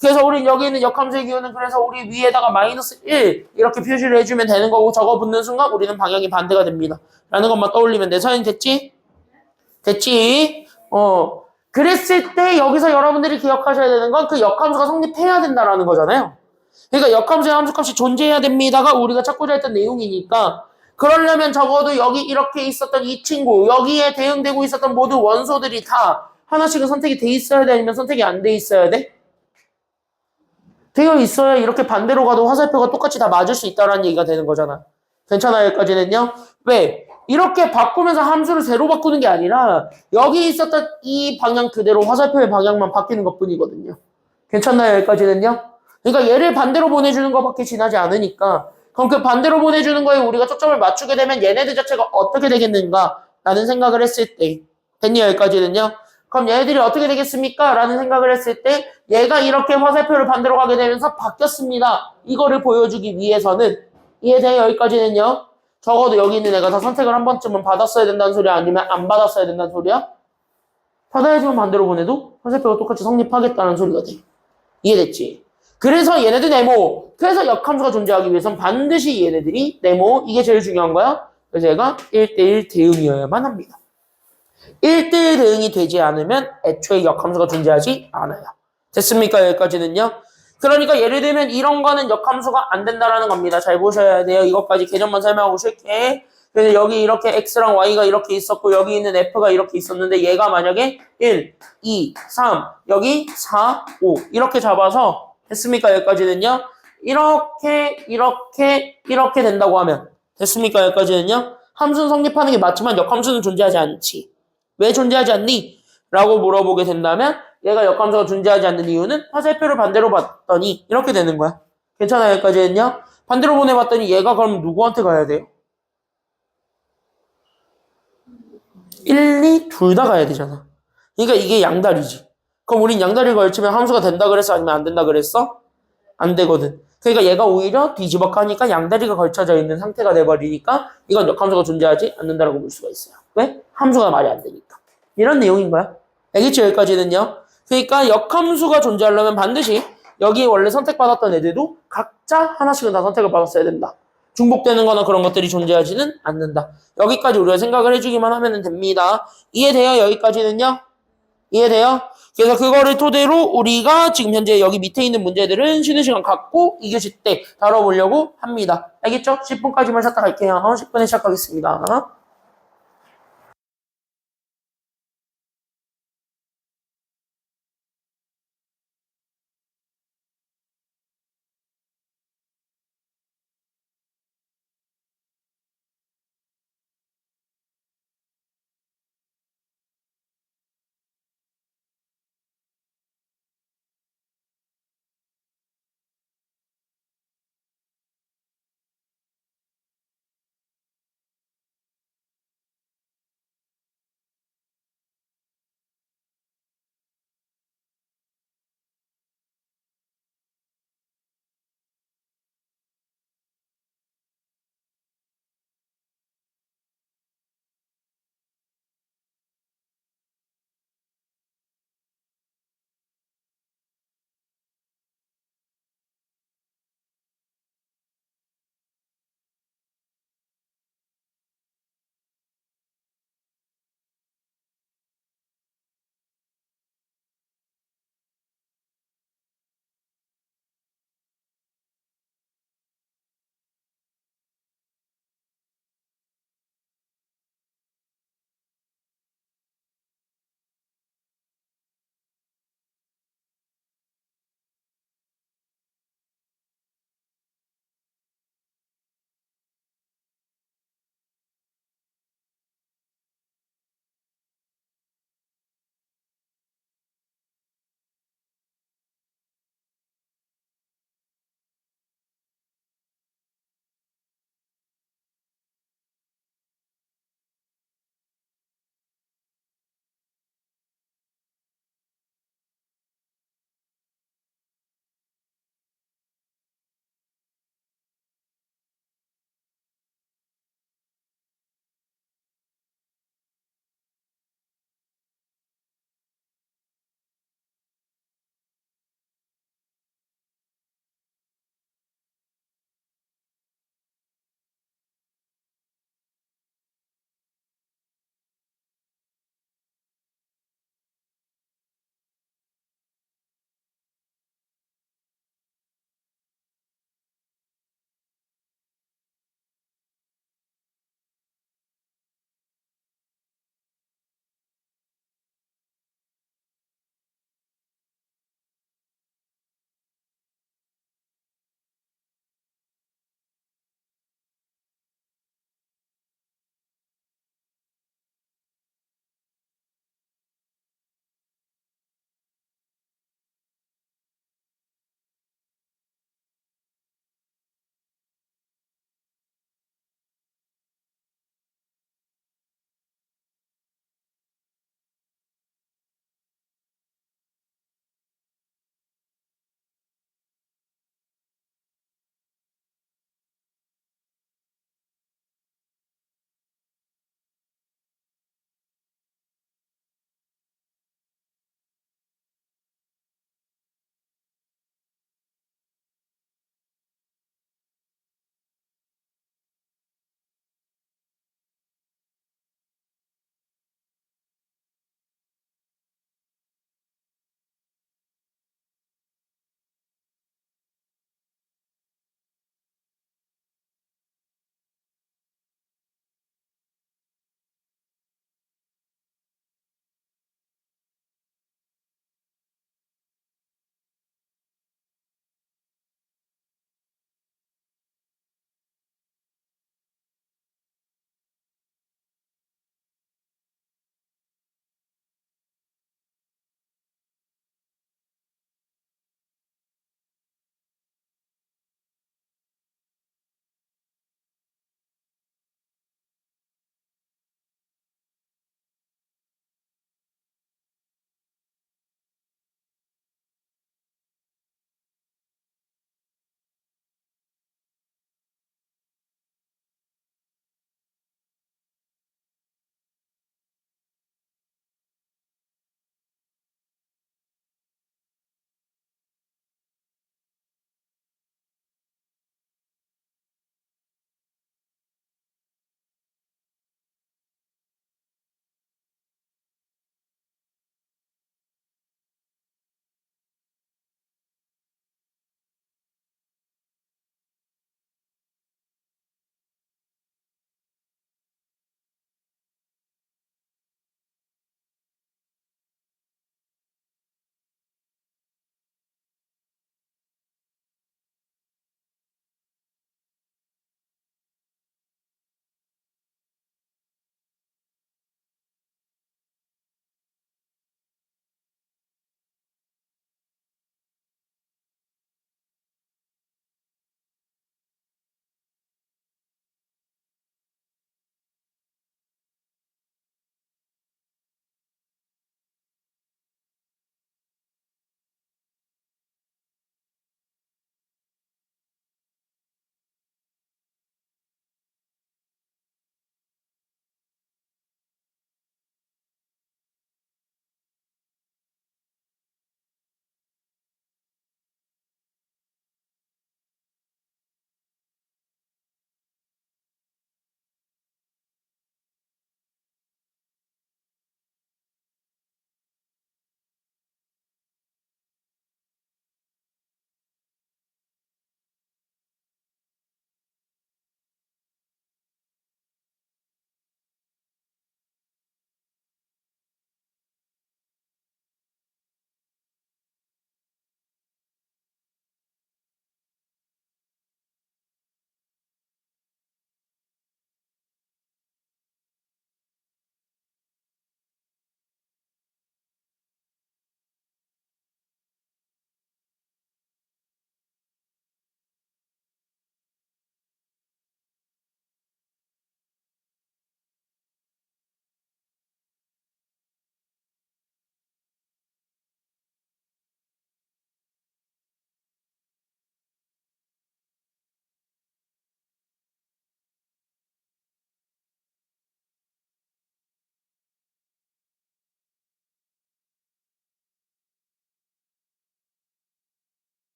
그래서 우린 여기 있는 역함수의 기호는 그래서 우리 위에다가 마이너스 1 이렇게 표시를 해주면 되는 거고 저거 붙는 순간 우리는 방향이 반대가 됩니다. 라는 것만 떠올리면 돼. 서연 됐지? 됐지? 그랬을 때 여기서 여러분들이 기억하셔야 되는 건 그 역함수가 성립해야 된다라는 거잖아요. 그러니까 역함수의 함수값이 존재해야 됩니다가 우리가 찾고자 했던 내용이니까 그러려면 적어도 여기 이렇게 있었던 이 친구 여기에 대응되고 있었던 모든 원소들이 다 하나씩은 선택이 돼 있어야 돼 아니면 선택이 안 돼 있어야 돼? 되어 있어야 이렇게 반대로 가도 화살표가 똑같이 다 맞을 수 있다라는 얘기가 되는 거잖아. 괜찮아요? 여기까지는요? 왜? 이렇게 바꾸면서 함수를 세로 바꾸는 게 아니라 여기 있었던 이 방향 그대로 화살표의 방향만 바뀌는 것뿐이거든요. 괜찮나요? 여기까지는요? 그러니까 얘를 반대로 보내주는 것밖에 지나지 않으니까 그럼 그 반대로 보내주는 거에 우리가 초점을 맞추게 되면 얘네들 자체가 어떻게 되겠는가 라는 생각을 했을 때 됐냐? 여기까지는요? 그럼 얘네들이 어떻게 되겠습니까? 라는 생각을 했을 때 얘가 이렇게 화살표를 반대로 가게 되면서 바뀌었습니다. 이거를 보여주기 위해서는 이해돼요? 여기까지는요? 적어도 여기 있는 애가 다 선택을 한 번쯤은 받았어야 된다는 소리야? 아니면 안 받았어야 된다는 소리야? 받아야지만 반대로 보내도 화살표가 똑같이 성립하겠다는 소리가 돼. 이해됐지? 그래서 얘네들 네모. 그래서 역함수가 존재하기 위해선 반드시 얘네들이 네모. 이게 제일 중요한 거야. 그래서 얘가 1대1 대응이어야만 합니다. 1대1 대응이 되지 않으면 애초에 역함수가 존재하지 않아요. 됐습니까? 여기까지는요? 그러니까 예를 들면 이런 거는 역함수가 안 된다라는 겁니다. 잘 보셔야 돼요. 이것까지 개념만 설명하고 쉴게. 그래서 여기 이렇게 x랑 y가 이렇게 있었고 여기 있는 f가 이렇게 있었는데 얘가 만약에 1, 2, 3, 여기 4, 5 이렇게 잡아서 됐습니까? 여기까지는요? 이렇게 된다고 하면 됐습니까? 여기까지는요? 함수는 성립하는 게 맞지만 역함수는 존재하지 않지. 왜 존재하지 않니? 라고 물어보게 된다면 얘가 역함수가 존재하지 않는 이유는 화살표를 반대로 봤더니 이렇게 되는 거야. 괜찮아요? 여기까지는요? 반대로 보내봤더니 얘가 그럼 누구한테 가야 돼요? 1, 2, 둘 다 가야 되잖아. 그러니까 이게 양다리지. 그럼 우린 양다리를 걸치면 함수가 된다 그랬어? 아니면 안 된다 그랬어? 안 되거든. 그러니까 얘가 오히려 뒤집어 까니까 양다리가 걸쳐져 있는 상태가 돼버리니까 이건 역함수가 존재하지 않는다라고 볼 수가 있어요. 왜? 함수가 말이 안 되니까. 이런 내용인 거야. 알겠죠? 여기까지는요. 그러니까 역함수가 존재하려면 반드시 여기 원래 선택받았던 애들도 각자 하나씩은 다 선택을 받았어야 된다. 중복되는 거나 그런 것들이 존재하지는 않는다. 여기까지 우리가 생각을 해주기만 하면 됩니다. 이해돼요? 여기까지는요? 이해돼요? 그래서 그거를 토대로 우리가 지금 현재 여기 밑에 있는 문제들은 쉬는 시간 갖고 2교시 때 다뤄보려고 합니다. 알겠죠? 10분까지만 쉬었다 갈게요. 10분에 시작하겠습니다.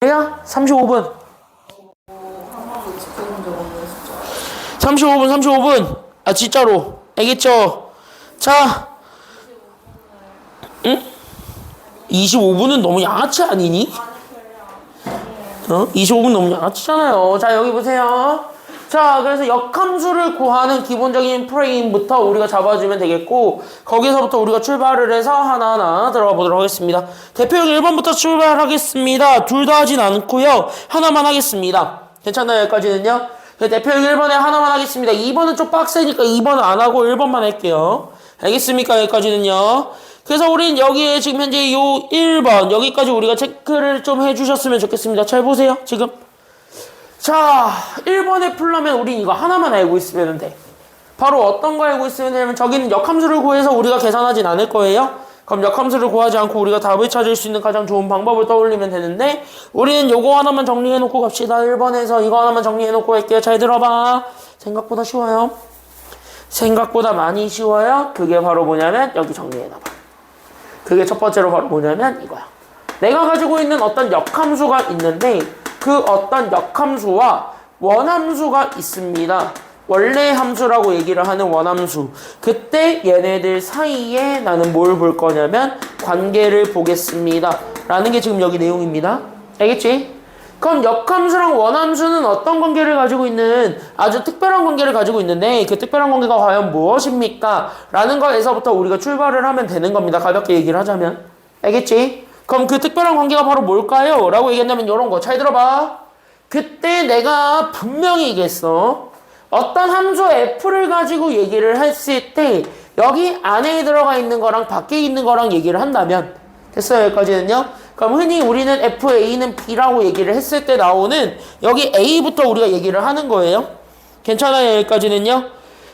돼요? 35분. 한 번도 지켜본 적 없는 숫자. 35분. 아, 진짜로. 알겠죠? 자. 응? 25분은 너무 양아치 아니니? 25분 너무 양아치잖아요. 자, 여기 보세요. 자, 그래서 역함수를 구하는 기본적인 프레임부터 우리가 잡아주면 되겠고, 거기서부터 우리가 출발을 해서 하나하나 들어가 보도록 하겠습니다. 대표형 1번부터 출발하겠습니다. 둘 다 하진 않고요. 하나만 하겠습니다. 괜찮나요? 여기까지는요? 대표형 1번에 하나만 하겠습니다. 2번은 좀 빡세니까 2번은 안 하고 1번만 할게요. 알겠습니까? 여기까지는요. 그래서 우린 여기에 지금 현재 요 1번, 여기까지 우리가 체크를 좀 해주셨으면 좋겠습니다. 잘 보세요, 지금. 자, 1번에 풀려면 우린 이거 하나만 알고 있으면 돼. 바로 어떤 거 알고 있으면 되냐면 저기는 역함수를 구해서 우리가 계산하진 않을 거예요. 그럼 역함수를 구하지 않고 우리가 답을 찾을 수 있는 가장 좋은 방법을 떠올리면 되는데 우리는 요거 하나만 정리해놓고 갑시다. 1번에서 이거 하나만 정리해놓고 할게요. 잘 들어봐. 생각보다 쉬워요. 생각보다 많이 쉬워요. 그게 바로 뭐냐면 여기 정리해놔봐. 그게 첫 번째로 바로 뭐냐면 이거야. 내가 가지고 있는 어떤 역함수가 있는데 그 어떤 역함수와 원함수가 있습니다. 원래 함수라고 얘기를 하는 원함수. 그때 얘네들 사이에 나는 뭘 볼 거냐면 관계를 보겠습니다. 라는 게 지금 여기 내용입니다. 알겠지? 그럼 역함수랑 원함수는 어떤 관계를 가지고 있는 아주 특별한 관계를 가지고 있는데 그 특별한 관계가 과연 무엇입니까? 라는 거에서부터 우리가 출발을 하면 되는 겁니다. 가볍게 얘기를 하자면. 알겠지? 그럼 그 특별한 관계가 바로 뭘까요? 라고 얘기한다면 이런 거 잘 들어봐. 그때 내가 분명히 얘기했어. 어떤 함수 f를 가지고 얘기를 했을 때 여기 안에 들어가 있는 거랑 밖에 있는 거랑 얘기를 한다면 됐어요? 여기까지는요? 그럼 흔히 우리는 FA는 B라고 얘기를 했을 때 나오는 여기 A부터 우리가 얘기를 하는 거예요. 괜찮아요? 여기까지는요?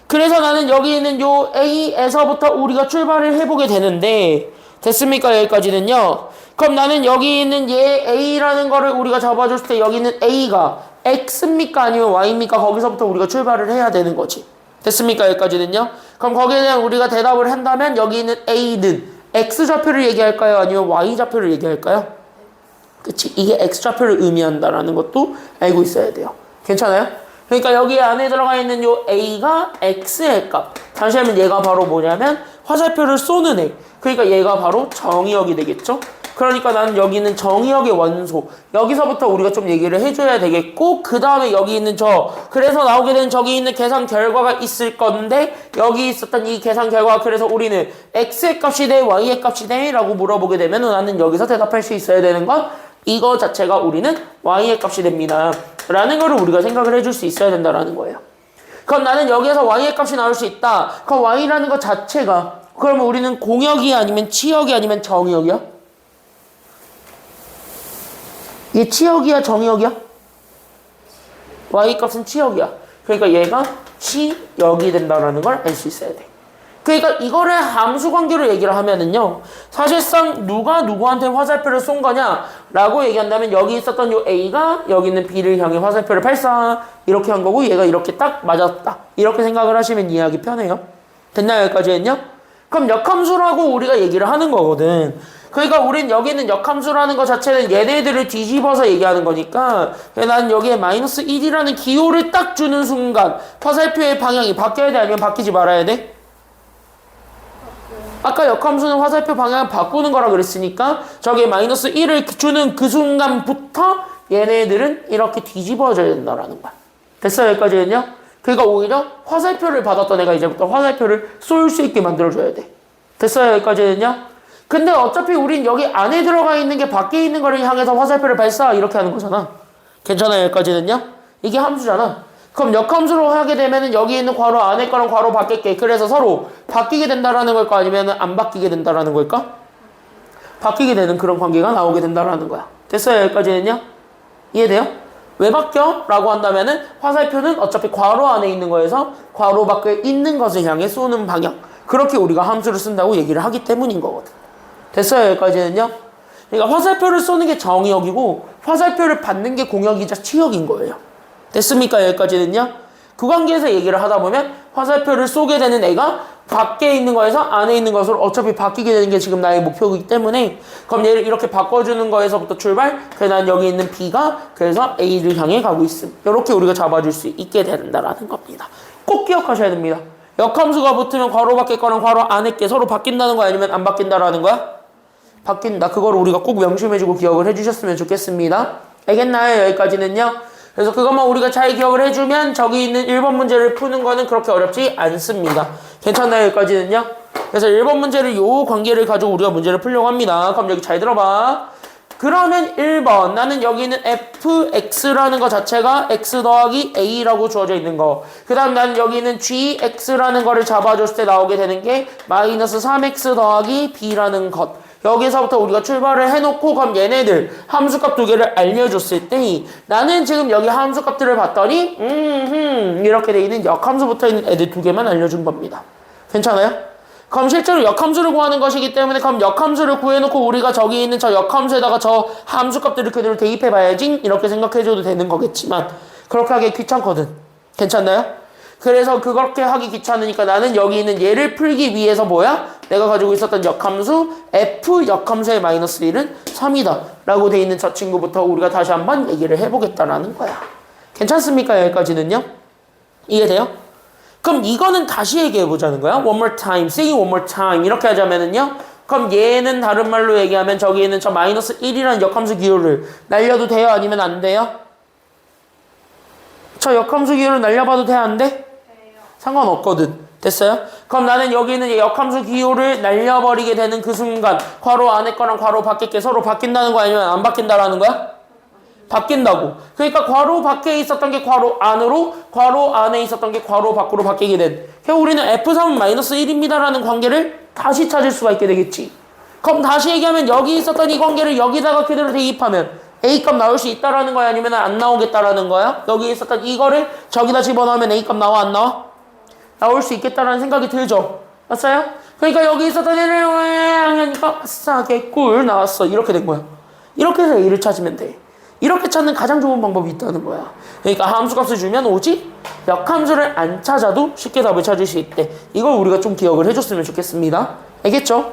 그래서 나는 여기 있는 요 A에서부터 우리가 출발을 해보게 되는데 됐습니까? 여기까지는요? 그럼 나는 여기 있는 얘 A라는 거를 우리가 잡아줬을 때 여기 있는 A가 X입니까? 아니면 Y입니까? 거기서부터 우리가 출발을 해야 되는 거지. 됐습니까? 여기까지는요? 그럼 거기에 대한 우리가 대답을 한다면 여기 있는 A는 X좌표를 얘기할까요? 아니면 Y좌표를 얘기할까요? 그치? 이게 X좌표를 의미한다라는 것도 알고 있어야 돼요. 괜찮아요? 그러니까 여기 안에 들어가 있는 요 A가 X의 값. 다시 하면 얘가 바로 뭐냐면 화살표를 쏘는 애. 그러니까 얘가 바로 정의역이 되겠죠? 그러니까 나는 여기 있는 정의역의 원소. 여기서부터 우리가 좀 얘기를 해줘야 되겠고 그 다음에 여기 있는 그래서 나오게 된 저기 있는 계산 결과가 있을 건데 여기 있었던 이 계산 결과 그래서 우리는 X의 값이 돼 Y의 값이 돼? 라고 물어보게 되면 나는 여기서 대답할 수 있어야 되는 건 이거 자체가 우리는 Y의 값이 됩니다. 라는 거를 우리가 생각을 해줄 수 있어야 된다라는 거예요. 그럼 나는 여기에서 Y의 값이 나올 수 있다. 그럼 Y라는 것 자체가 그러면 우리는 공역이 아니면 치역이 아니면 정의역이야? 이게 치역이야 정의역이야? Y값은 치역이야. 그러니까 얘가 치역이 된다는 걸 알 수 있어야 돼. 그러니까 이거를 함수 관계로 얘기를 하면은요. 사실상 누가 누구한테 화살표를 쏜 거냐 라고 얘기한다면 여기 있었던 요 A가 여기 있는 B를 향해 화살표를 발사 이렇게 한 거고 얘가 이렇게 딱 맞았다. 이렇게 생각을 하시면 이해하기 편해요. 됐나요? 여기까지는요? 그럼 역함수라고 우리가 얘기를 하는 거거든. 그러니까 우린 여기 있는 역함수라는 것 자체는 얘네들을 뒤집어서 얘기하는 거니까 난 여기에 마이너스 1이라는 기호를 딱 주는 순간 화살표의 방향이 바뀌어야 돼? 아니면 바뀌지 말아야 돼? 아까 역함수는 화살표 방향을 바꾸는 거라 그랬으니까 저기에 마이너스 1을 주는 그 순간부터 얘네들은 이렇게 뒤집어져야 된다라는 거야. 됐어요? 여기까지는요? 그러니까 오히려 화살표를 받았던 애가 이제부터 화살표를 쏠 수 있게 만들어줘야 돼. 됐어요? 여기까지는요? 근데 어차피 우린 여기 안에 들어가 있는 게 밖에 있는 거를 향해서 화살표를 발사 이렇게 하는 거잖아. 괜찮아요? 여기까지는요? 이게 함수잖아. 그럼 역함수로 하게 되면은 여기 있는 괄호 안에 거랑 괄호 바뀔 게 그래서 서로 바뀌게 된다라는 걸까 아니면 안 바뀌게 된다라는 걸까? 바뀌게 되는 그런 관계가 나오게 된다라는 거야. 됐어요? 여기까지는요? 이해돼요? 왜 바뀌어? 라고 한다면은 화살표는 어차피 괄호 안에 있는 거에서 괄호 밖에 있는 것을 향해 쏘는 방향. 그렇게 우리가 함수를 쓴다고 얘기를 하기 때문인 거거든. 됐어요? 여기까지는요? 그러니까 화살표를 쏘는 게 정의역이고 화살표를 받는 게 공역이자 치역인 거예요. 됐습니까? 여기까지는요? 그 관계에서 얘기를 하다 보면 화살표를 쏘게 되는 애가 밖에 있는 거에서 안에 있는 것으로 어차피 바뀌게 되는 게 지금 나의 목표이기 때문에 그럼 얘를 이렇게 바꿔주는 거에서부터 출발 그래서 난 여기 있는 B가 그래서 A를 향해 가고 있음. 이렇게 우리가 잡아줄 수 있게 된다라는 겁니다. 꼭 기억하셔야 됩니다. 역함수가 붙으면 괄호 밖에 거랑 괄호 안에 게 서로 바뀐다는 거 아니면 안 바뀐다라는 거야? 바뀐다. 그걸 우리가 꼭 명심해주고 기억을 해주셨으면 좋겠습니다. 알겠나요? 여기까지는요. 그래서 그것만 우리가 잘 기억을 해주면 저기 있는 1번 문제를 푸는 거는 그렇게 어렵지 않습니다. 괜찮나요? 여기까지는요. 그래서 1번 문제를 요 관계를 가지고 우리가 문제를 풀려고 합니다. 그럼 여기 잘 들어봐. 그러면 1번 나는 여기 있는 fx라는 거 자체가 x 더하기 a라고 주어져 있는 거. 그 다음 나는 여기 있는 gx라는 거를 잡아줬을 때 나오게 되는 게 마이너스 3x 더하기 b라는 것. 여기서부터 우리가 출발을 해놓고 그럼 얘네들 함수값 두 개를 알려줬을 때 나는 지금 여기 함수값들을 봤더니 이렇게 돼 있는 역함수 붙어 있는 애들 두 개만 알려준 겁니다. 괜찮아요? 그럼 실제로 역함수를 구하는 것이기 때문에 그럼 역함수를 구해놓고 우리가 저기 있는 저 역함수에다가 저 함수값들을 그대로 대입해봐야지 이렇게 생각해줘도 되는 거겠지만 그렇게 하기 귀찮거든. 괜찮나요? 그래서 그렇게 하기 귀찮으니까 나는 여기 있는 얘를 풀기 위해서 뭐야? 내가 가지고 있었던 역함수 f 역함수의 마이너스 1은 3이다 라고 돼 있는 저 친구부터 우리가 다시 한번 얘기를 해보겠다라는 거야. 괜찮습니까? 여기까지는요? 이해돼요? 그럼 이거는 다시 얘기해보자는 거야. One more time, say one more time 이렇게 하자면은요. 그럼 얘는 다른 말로 얘기하면 저기 있는 저 마이너스 1이라는 역함수 기호를 날려도 돼요? 아니면 안 돼요? 저 역함수 기호를 날려봐도 돼? 안 돼? 상관없거든. 됐어요? 그럼 나는 여기 있는 역함수 기호를 날려버리게 되는 그 순간 괄호 안에 거랑 괄호 밖에 게 서로 바뀐다는 거 아니면 안 바뀐다라는 거야? 바뀐다고. 그러니까 괄호 밖에 있었던 게 괄호 안으로 괄호 안에 있었던 게 괄호 밖으로 바뀌게 된. 그래서 우리는 F3은 마이너스 1입니다라는 관계를 다시 찾을 수가 있게 되겠지. 그럼 다시 얘기하면 여기 있었던 이 관계를 여기다가 그대로 대입하면 A값 나올 수 있다라는 거야? 아니면 안 나오겠다라는 거야? 여기 있었던 이거를 저기다 집어넣으면 A값 나와? 안 나와? 나올 수 있겠다라는 생각이 들죠? 맞아요? 그러니까 여기 있었던 애를 하니까 아싸 개꿀 나왔어. 이렇게 된 거야. 이렇게 해서 A를 찾으면 돼. 이렇게 찾는 가장 좋은 방법이 있다는 거야. 그러니까 함수값을 주면 오직 역함수를 안 찾아도 쉽게 답을 찾을 수 있대. 이걸 우리가 좀 기억을 해줬으면 좋겠습니다. 알겠죠?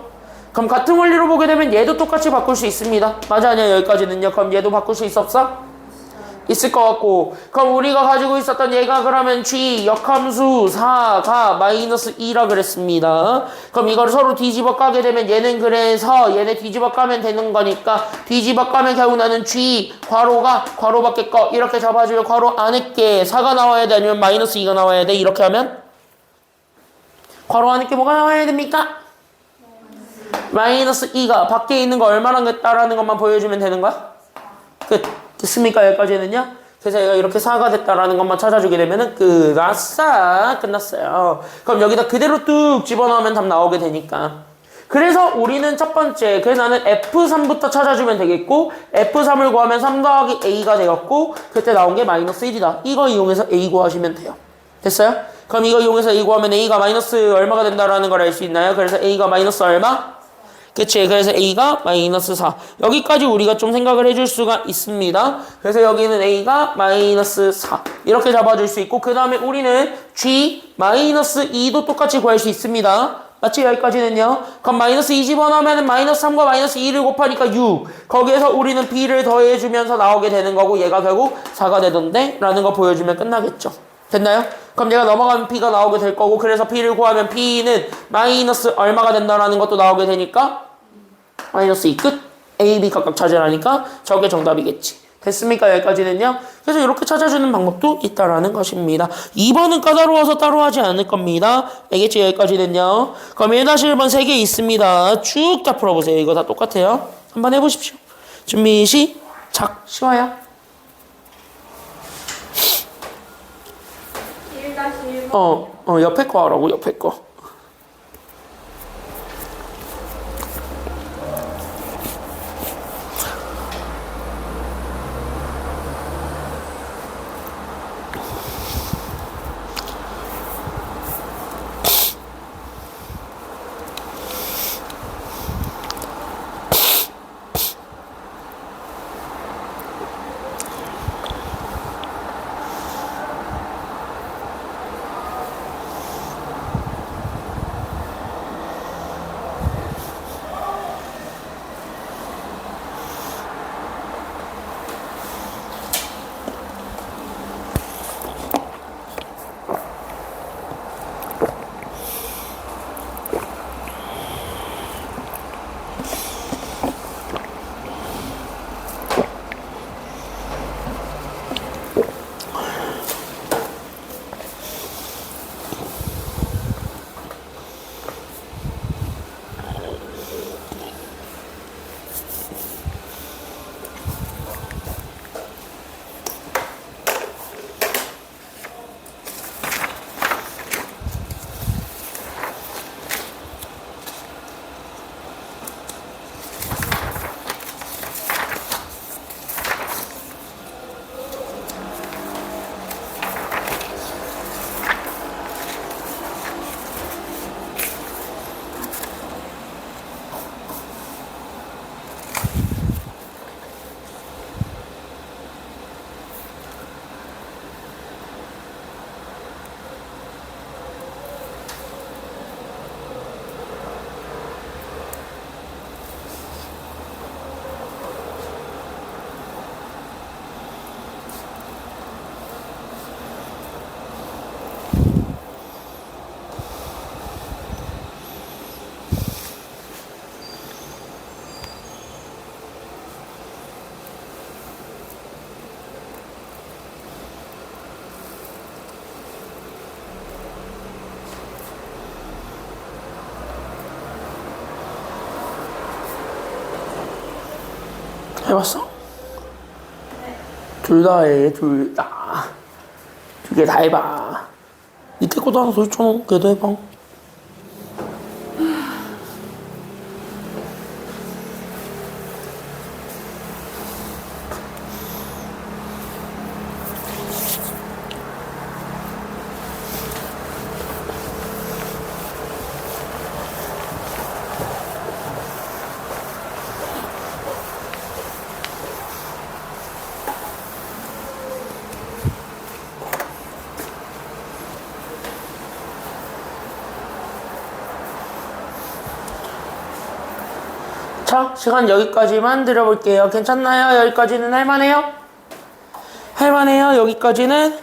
그럼 같은 원리로 보게 되면 얘도 똑같이 바꿀 수 있습니다. 맞아 아니야? 여기까지는요. 그럼 얘도 바꿀 수 있어 없어? 있을 것 같고 그럼 우리가 가지고 있었던 얘가 그러면 g 역함수 4가 마이너스 2라 그랬습니다. 그럼 이거를 서로 뒤집어 까게 되면 얘는 그래서 얘네 뒤집어 까면 되는 거니까 뒤집어 까면 결국 나는 g 괄호가 괄호 밖에 거 이렇게 잡아주면 괄호 안에 게 4가 나와야 돼 아니면 마이너스 2가 나와야 돼. 이렇게 하면 괄호 안에 게 뭐가 나와야 됩니까? 마이너스 2가 밖에 있는 거 얼마나 됐다라는 것만 보여주면 되는 거야? 끝. 됐습니까? 여기까지는요? 그래서 얘가 이렇게 4가 됐다라는 것만 찾아주게 되면은 아싸 끝났어요. 그럼 여기다 그대로 뚝 집어넣으면 답 나오게 되니까. 그래서 우리는 첫 번째 그래서 나는 F3부터 찾아주면 되겠고 F3을 구하면 3 더하기 A가 되었고 그때 나온 게 마이너스 1이다. 이거 이용해서 A 구하시면 돼요. 됐어요? 그럼 이거 이용해서 A 구하면 A가 마이너스 얼마가 된다라는 걸 알 수 있나요? 그래서 A가 마이너스 얼마? 그치. 그래서 A가 마이너스 4. 여기까지 우리가 좀 생각을 해줄 수가 있습니다. 그래서 여기는 A가 마이너스 4. 이렇게 잡아줄 수 있고, 그 다음에 우리는 G 마이너스 2도 똑같이 구할 수 있습니다. 맞지? 여기까지는요. 그럼 마이너스 2 집어넣으면 마이너스 3과 마이너스 2를 곱하니까 6. 거기에서 우리는 B를 더해주면서 나오게 되는 거고, 얘가 결국 4가 되던데? 라는 거 보여주면 끝나겠죠. 됐나요? 그럼 얘가 넘어가면 B가 나오게 될 거고 그래서 B를 구하면 B는 마이너스 얼마가 된다라는 것도 나오게 되니까 마이너스 2 끝. A, B 각각 찾으라니까 저게 정답이겠지. 됐습니까? 여기까지는요. 그래서 이렇게 찾아주는 방법도 있다라는 것입니다. 2번은 까다로워서 따로 하지 않을 겁니다. 알겠지? 여기까지는요. 그럼 1-1번 3개 있습니다. 쭉 다 풀어보세요. 이거 다 똑같아요. 한번 해보십시오. 준비 시작. 쉬워요. 1-1번 옆에 거 하라고, 옆에 거. 해봤어? 둘 다 해, 둘 다. 두 개 다 해봐. 이때 것도 하나 더 있잖아. 걔도 해봐. 자, 시간 여기까지만 드려볼게요. 괜찮나요? 여기까지는 할만해요? 할만해요? 여기까지는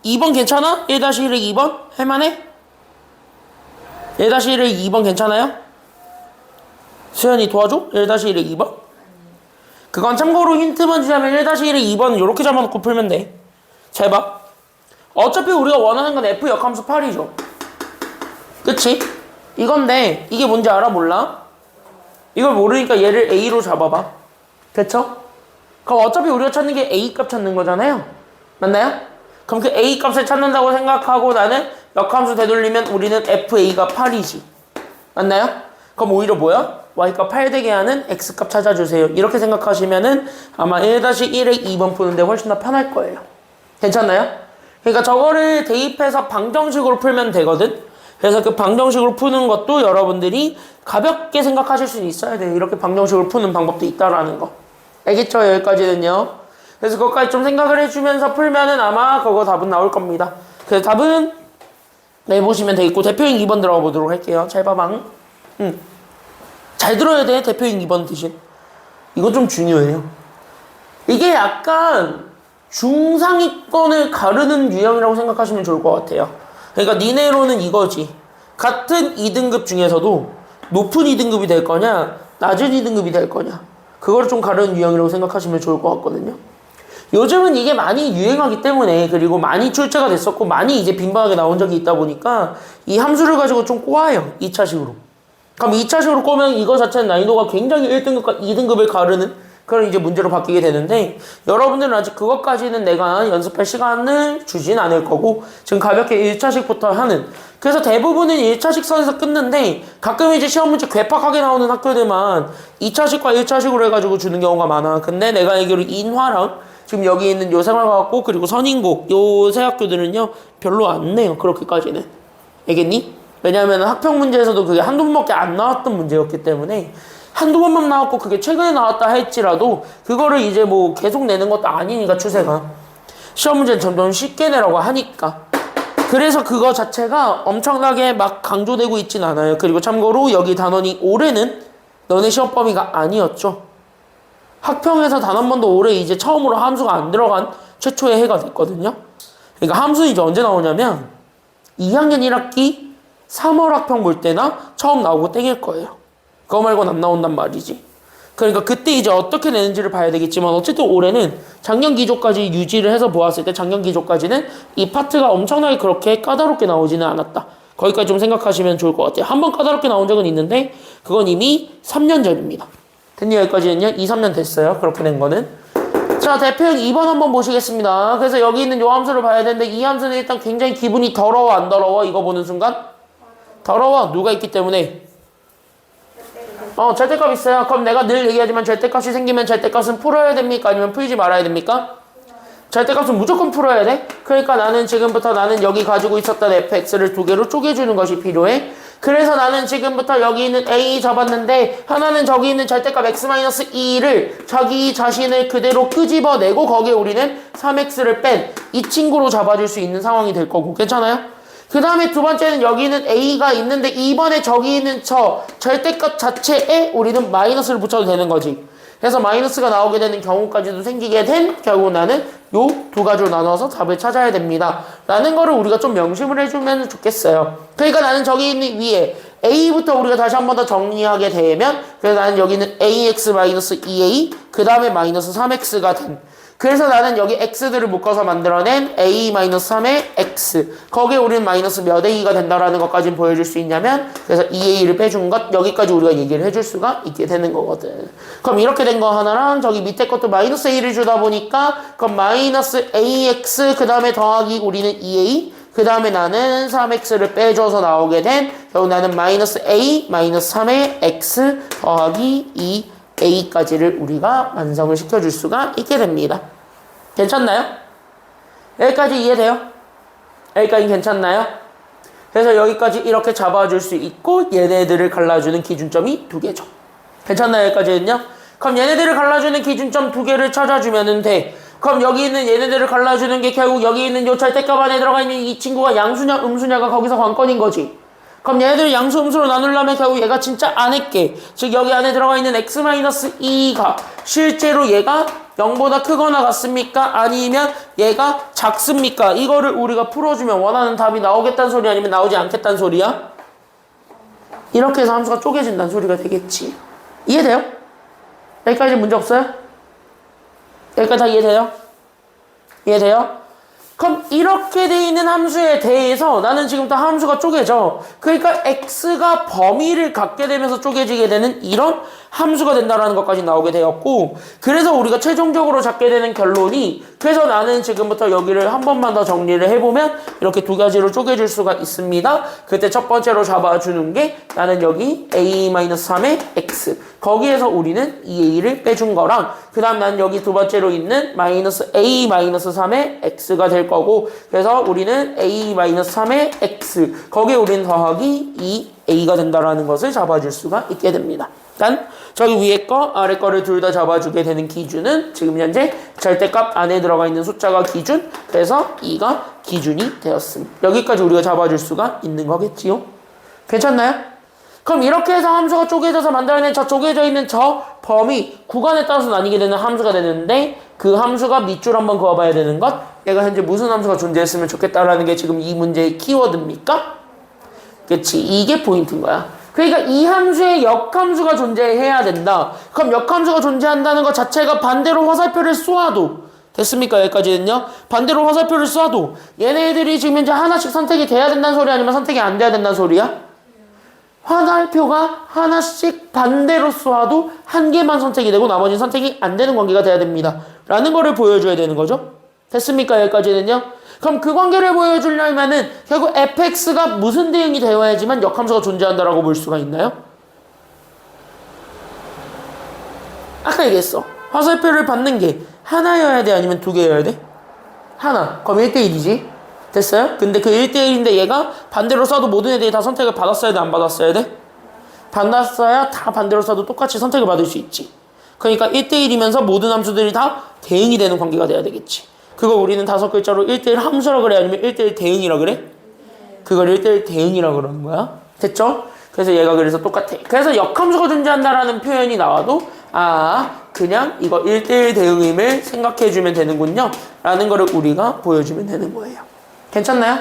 2번 괜찮아? 1-1의 2번? 할만해? 1-1의 2번 괜찮아요? 수연이 도와줘? 1-1의 2번? 그건 참고로 힌트만 주자면 1-1의 2번은 이렇게 잡아놓고 풀면 돼. 잘 봐. 어차피 우리가 원하는 건 F 역함수 8이죠. 그치? 이건데 이게 뭔지 알아? 몰라? 이걸 모르니까 얘를 A로 잡아봐. 됐죠? 그럼 어차피 우리가 찾는 게 A 값 찾는 거잖아요. 맞나요? 그럼 그 A 값을 찾는다고 생각하고 나는 역함수 되돌리면 우리는 FA가 8이지. 맞나요? 그럼 오히려 뭐야? Y값 8 되게 하는 X값 찾아주세요. 이렇게 생각하시면은 아마 1-1의 2번 푸는데 훨씬 더 편할 거예요. 괜찮나요? 그러니까 저거를 대입해서 방정식으로 풀면 되거든? 그래서 그 방정식으로 푸는 것도 여러분들이 가볍게 생각하실 수 있어야 돼요. 이렇게 방정식으로 푸는 방법도 있다라는 거. 알겠죠? 여기까지는요. 그래서 그것까지 좀 생각을 해주면서 풀면은 아마 그거 답은 나올 겁니다. 그래서 답은 내보시면 되겠고, 대표인 2번 들어가 보도록 할게요. 잘 봐방. 잘 들어야 돼, 대표인 2번 대신. 이거 좀 중요해요. 이게 약간 중상위권을 가르는 유형이라고 생각하시면 좋을 것 같아요. 그러니까 니네로는 이거지. 같은 2등급 중에서도 높은 2등급이 될 거냐, 낮은 2등급이 될 거냐. 그걸 좀 가르는 유형이라고 생각하시면 좋을 것 같거든요. 요즘은 이게 많이 유행하기 때문에, 그리고 많이 출제가 됐었고 많이 이제 빈번하게 나온 적이 있다 보니까 이 함수를 가지고 좀 꼬아요. 2차식으로. 그럼 2차식으로 꼬면 이거 자체는 난이도가 굉장히 1등급과 2등급을 가르는 그런 이제 문제로 바뀌게 되는데, 여러분들은 아직 그것까지는 내가 연습할 시간을 주진 않을 거고 지금 가볍게 1차식부터 하는, 그래서 대부분은 1차식 선에서 끊는데 가끔 이제 시험 문제 괴팍하게 나오는 학교들만 2차식과 1차식으로 해가지고 주는 경우가 많아. 근데 내가 알기로 인화랑 지금 여기 있는 요 생활과학고 그리고 선인고 요 세 학교들은요 별로 안 내요. 그렇게까지는. 알겠니? 왜냐하면 학평 문제에서도 그게 한두 번밖에 안 나왔던 문제였기 때문에, 한두 번만 나왔고 그게 최근에 나왔다 할지라도 그거를 이제 뭐 계속 내는 것도 아니니까, 추세가 시험 문제는 점점 쉽게 내라고 하니까. 그래서 그거 자체가 엄청나게 막 강조되고 있진 않아요. 그리고 참고로 여기 단원이 올해는 너네 시험 범위가 아니었죠. 학평에서 단 한 번도 올해 이제 처음으로 함수가 안 들어간 최초의 해가 됐거든요. 그러니까 함수는 이제 언제 나오냐면 2학년 1학기 3월 학평 볼 때나 처음 나오고 땡일 거예요. 그거 말고는 안 나온단 말이지. 그러니까 그때 이제 어떻게 내는지를 봐야 되겠지만, 어쨌든 올해는 작년 기조까지 유지를 해서 보았을 때 작년 기조까지는 이 파트가 엄청나게 그렇게 까다롭게 나오지는 않았다. 거기까지 좀 생각하시면 좋을 것 같아요. 한 번 까다롭게 나온 적은 있는데 그건 이미 3년 전입니다. 됐니? 여기까지는요? 2, 3년 됐어요. 그렇게 된 거는. 자, 대표형 2번 한번 보시겠습니다. 그래서 여기 있는 요 함수를 봐야 되는데, 이 함수는 일단 굉장히 기분이 더러워 안 더러워? 이거 보는 순간? 더러워. 누가 있기 때문에? 절대값 있어요. 그럼 내가 늘 얘기하지만 절대값이 생기면 절대값은 풀어야 됩니까? 아니면 풀지 말아야 됩니까? 절대값은 무조건 풀어야 돼. 그러니까 나는 지금부터 나는 여기 가지고 있었던 fx를 두 개로 쪼개주는 것이 필요해. 그래서 나는 지금부터 여기 있는 a 잡았는데 하나는 저기 있는 절대값 x-2를 자기 자신을 그대로 끄집어내고 거기에 우리는 3x를 뺀 이 친구로 잡아줄 수 있는 상황이 될 거고. 괜찮아요? 그 다음에 두 번째는 여기는 a가 있는데 이번에 저기 있는 저 절대값 자체에 우리는 마이너스를 붙여도 되는 거지. 그래서 마이너스가 나오게 되는 경우까지도 생기게 된, 결국 나는 요 두 가지로 나눠서 답을 찾아야 됩니다 라는 거를 우리가 좀 명심을 해주면 좋겠어요. 그러니까 나는 저기 있는 위에 a부터 우리가 다시 한 번 더 정리하게 되면, 그래서 나는 여기는 ax-2a 그 다음에 마이너스 3x가 된, 그래서 나는 여기 x들을 묶어서 만들어낸 a-3의 x. 거기에 우리는 마이너스 몇 a가 된다라는 것까지 보여줄 수 있냐면, 그래서 2a를 빼준 것, 여기까지 우리가 얘기를 해줄 수가 있게 되는 거거든. 그럼 이렇게 된 거 하나랑 저기 밑에 것도 마이너스 a를 주다 보니까, 그럼 마이너스 ax, 그 다음에 더하기 우리는 2a, 그 다음에 나는 3x를 빼줘서 나오게 된, 결국 나는 마이너스 a, 마이너스 3의 x 더하기 2a까지를 우리가 완성을 시켜줄 수가 있게 됩니다. 괜찮나요? 여기까지 이해돼요? 여기까지 괜찮나요? 그래서 여기까지 이렇게 잡아줄 수 있고 얘네들을 갈라주는 기준점이 2개죠. 괜찮나요? 여기까지는요? 그럼 얘네들을 갈라주는 기준점 2개를 찾아주면 돼. 그럼 여기 있는 얘네들을 갈라주는 게 결국 여기 있는 요 절대값 안에 들어가 있는 이 친구가 양수냐 음수냐가 거기서 관건인 거지. 그럼 얘네들을 양수 음수로 나누려면 결국 얘가 진짜 안에 게, 즉 여기 안에 들어가 있는 x-2가 실제로 얘가 0보다 크거나 같습니까? 아니면 얘가 작습니까? 이거를 우리가 풀어주면 원하는 답이 나오겠다는 소리 아니면 나오지 않겠다는 소리야? 이렇게 해서 함수가 쪼개진다는 소리가 되겠지. 이해돼요? 여기까지 문제 없어요? 여기까지 다 이해돼요? 이해돼요? 그럼 이렇게 돼 있는 함수에 대해서 나는 지금부터 함수가 쪼개져. 그러니까 x가 범위를 갖게 되면서 쪼개지게 되는 이런 함수가 된다라는 것까지 나오게 되었고, 그래서 우리가 최종적으로 잡게 되는 결론이, 그래서 나는 지금부터 여기를 한 번만 더 정리를 해보면 이렇게 2가지로 쪼개줄 수가 있습니다. 그때 첫 번째로 잡아주는 게 나는 여기 a-3의 x, 거기에서 우리는 2a를 빼준 거랑, 그 다음 나는 여기 두 번째로 있는 마이너스 a-3의 x가 될 거고, 그래서 우리는 a-3의 x, 거기에 우리는 더하기 2a가 된다라는 것을 잡아줄 수가 있게 됩니다. 일단 저기 위에 거 아래 거를 둘 다 잡아주게 되는 기준은 지금 현재 절대값 안에 들어가 있는 숫자가 기준, 그래서 2가 기준이 되었습니다. 여기까지 우리가 잡아줄 수가 있는 거겠지요? 괜찮나요? 그럼 이렇게 해서 함수가 쪼개져서 만들어낸 저 쪼개져 있는 저 범위 구간에 따라서 나뉘게 되는 함수가 되는데, 그 함수가 밑줄 한번 그어봐야 되는 것, 얘가 현재 무슨 함수가 존재했으면 좋겠다라는 게 지금 이 문제의 키워드입니까? 그치, 이게 포인트인 거야. 그러니까 이 함수에 역함수가 존재해야 된다. 그럼 역함수가 존재한다는 것 자체가 반대로 화살표를 쏘아도 됐습니까? 여기까지는요. 반대로 화살표를 쏘아도 얘네들이 지금 현재 하나씩 선택이 돼야 된다는 소리 아니면 선택이 안 돼야 된다는 소리야? 화살표가 하나씩 반대로 쏘아도 한 개만 선택이 되고 나머지는 선택이 안 되는 관계가 돼야 됩니다. 라는 거를 보여줘야 되는 거죠. 됐습니까? 여기까지는요. 그럼 그 관계를 보여주려면은 결국 fx가 무슨 대응이 되어야지만 역함수가 존재한다라고 볼 수가 있나요? 아까 얘기했어. 화살표를 받는 게 하나여야 돼 아니면 2개여야 돼? 하나. 그럼 1대1이지. 됐어요? 근데 그 1대1인데 얘가 반대로 쏴도 모든 애들이 다 선택을 받았어야 돼 안 받았어야 돼? 받았어야 다 반대로 쏴도 똑같이 선택을 받을 수 있지. 그러니까 1대1이면서 모든 함수들이 다 대응이 되는 관계가 돼야 되겠지. 그거 우리는 5글자로 1대1 함수라 그래 아니면 1대1 대응이라 그래? 그걸 1대1 대응이라 그러는 거야. 됐죠? 그래서 얘가 그래서 똑같아. 그래서 역함수가 존재한다라는 표현이 나와도 그냥 이거 1대1 대응임을 생각해주면 되는군요 라는 거를 우리가 보여주면 되는 거예요. 괜찮나요?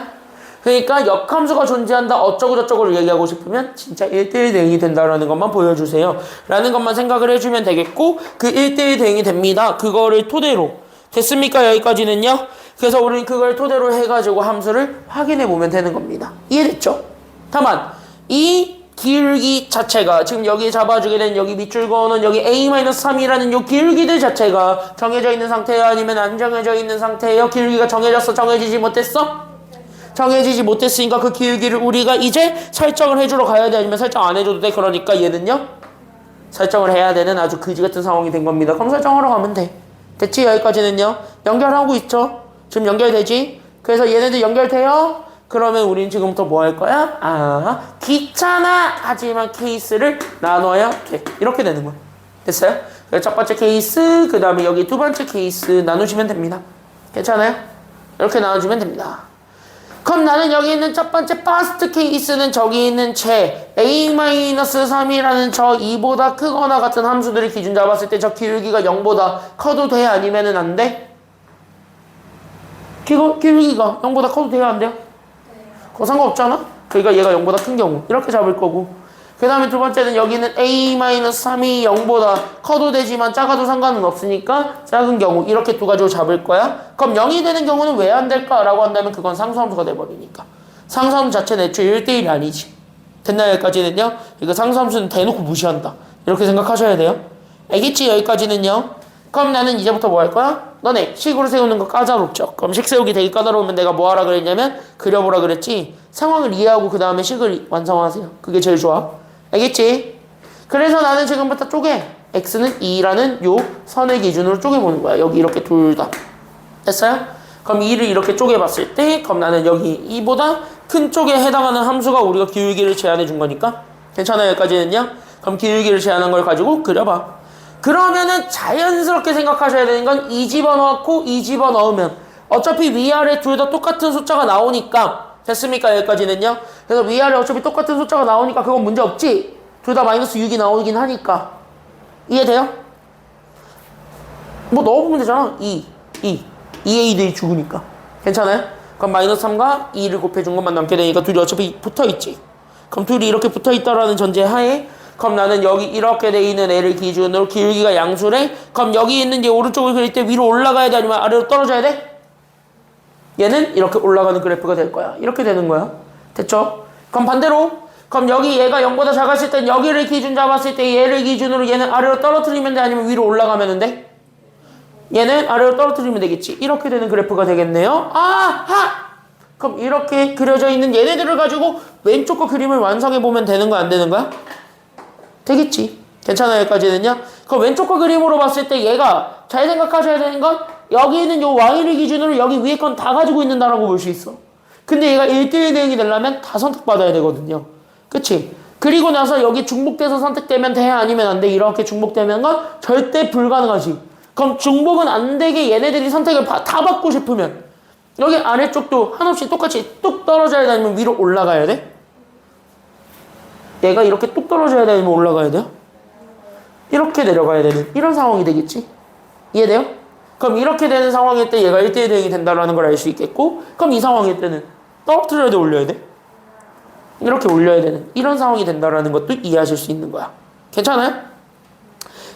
그러니까 역함수가 존재한다 어쩌고 저쩌고를 얘기하고 싶으면 진짜 1대1 대응이 된다라는 것만 보여주세요 라는 것만 생각을 해주면 되겠고, 그 1대1 대응이 됩니다. 그거를 토대로 됐습니까? 여기까지는요. 그래서 우리는 그걸 토대로 해가지고 함수를 확인해 보면 되는 겁니다. 이해됐죠? 다만 이 기울기 자체가 지금 여기 잡아주게 된 여기 밑줄 그어놓은 여기 a-3이라는 요 기울기들 자체가 정해져 있는 상태예요? 아니면 안 정해져 있는 상태예요? 기울기가 정해졌어? 정해지지 못했어? 정해지지 못했으니까 그 기울기를 우리가 이제 설정을 해주러 가야 돼? 아니면 설정 안 해줘도 돼? 그러니까 얘는요 설정을 해야 되는 아주 그지 같은 상황이 된 겁니다. 그럼 설정하러 가면 돼. 됐지? 여기까지는요. 연결하고 있죠? 지금 연결되지? 그래서 얘네들 연결돼요? 그러면 우린 지금부터 뭐 할 거야? 귀찮아! 하지만 케이스를 나눠야 돼. 이렇게 되는 거야. 됐어요? 그래서 첫 번째 케이스, 그 다음에 여기 두 번째 케이스 나누시면 됩니다. 괜찮아요? 이렇게 나눠주면 됩니다. 그럼 나는 여기 있는 첫 번째 퍼스트 케이스는 저기 있는 제 a-3이라는 저 2보다 크거나 같은 함수들을 기준 잡았을 때 저 기울기가 0보다 커도 돼? 아니면은 안 돼? 기울기가 0보다 커도 돼요? 안 돼요? 그거 상관없잖아? 그러니까 얘가 0보다 큰 경우 이렇게 잡을 거고, 그 다음에 두 번째는 여기는 a-3이 0보다 커도 되지만 작아도 상관은 없으니까 작은 경우 이렇게 두 가지로 잡을 거야. 그럼 0이 되는 경우는 왜 안 될까라고 한다면 그건 상수함수가 돼버리니까. 상수함수 자체는 애초에 1대1이 아니지. 됐나요? 여기까지는요? 이거 상수함수는 대놓고 무시한다. 이렇게 생각하셔야 돼요. 알겠지? 여기까지는요? 그럼 나는 이제부터 뭐 할 거야? 너네 식으로 세우는 거 까다롭죠? 그럼 식 세우기 되게 까다로우면 내가 뭐 하라 그랬냐면 그려보라 그랬지? 상황을 이해하고 그 다음에 식을 완성하세요. 그게 제일 좋아. 알겠지? 그래서 나는 지금부터 쪼개. x는 2라는 요 선의 기준으로 쪼개보는 거야. 여기 이렇게 둘 다. 됐어요? 그럼 2를 이렇게 쪼개봤을 때 그럼 나는 여기 2보다 큰 쪽에 해당하는 함수가 우리가 기울기를 제한해 준 거니까 괜찮아요? 여기까지는요? 그럼 기울기를 제한한 걸 가지고 그려봐. 그러면은 자연스럽게 생각하셔야 되는 건 이 집어넣고 이 집어넣으면 어차피 위아래 둘 다 똑같은 숫자가 나오니까 됐습니까? 여기까지는요. 그래서 위아래 어차피 똑같은 숫자가 나오니까 그건 문제 없지. 둘 다 마이너스 6이 나오긴 하니까. 이해돼요? 뭐 넣어보면 되잖아. 2a들이 죽으니까. 괜찮아요? 그럼 마이너스 3과 2를 곱해준 것만 남게 되니까 둘이 어차피 붙어있지. 그럼 둘이 이렇게 붙어있다라는 전제 하에 그럼 나는 여기 이렇게 돼 있는 애를 기준으로 기울기가 양수래. 그럼 여기 있는 게 오른쪽을 그릴 때 위로 올라가야 돼? 아니면 아래로 떨어져야 돼? 얘는 이렇게 올라가는 그래프가 될 거야. 이렇게 되는 거야. 됐죠? 그럼 반대로 그럼 여기 얘가 0보다 작았을 땐 여기를 기준 잡았을 때 얘를 기준으로 얘는 아래로 떨어뜨리면 돼? 아니면 위로 올라가면 돼? 얘는 아래로 떨어뜨리면 되겠지. 이렇게 되는 그래프가 되겠네요. 아하! 그럼 이렇게 그려져 있는 얘네들을 가지고 왼쪽 거 그림을 완성해보면 되는 거야? 안 되는 거야? 되겠지. 괜찮아요? 여기까지는요? 그럼 왼쪽 거 그림으로 봤을 때 얘가 잘 생각하셔야 되는 건 여기 있는 요 y를 기준으로 여기 위에 건 다 가지고 있는다라고 볼 수 있어. 근데 얘가 1대1 대응이 되려면 다 선택받아야 되거든요. 그치? 그리고 나서 여기 중복돼서 선택되면 돼? 아니면 안 돼? 이렇게 중복되면 건 절대 불가능하지. 그럼 중복은 안 되게 얘네들이 선택을 다 받고 싶으면 여기 아래쪽도 한없이 똑같이 뚝 떨어져야 돼? 아니면 위로 올라가야 돼? 얘가 이렇게 뚝 떨어져야 돼? 아니면 올라가야 돼요? 이렇게 내려가야 되는 이런 상황이 되겠지. 이해돼요? 그럼 이렇게 되는 상황일 때 얘가 1대1 대응이 된다는 걸 알 수 있겠고 그럼 이 상황일 때는 떨어뜨려야 돼? 올려야 돼? 이렇게 올려야 되는 이런 상황이 된다는 것도 이해하실 수 있는 거야. 괜찮아요?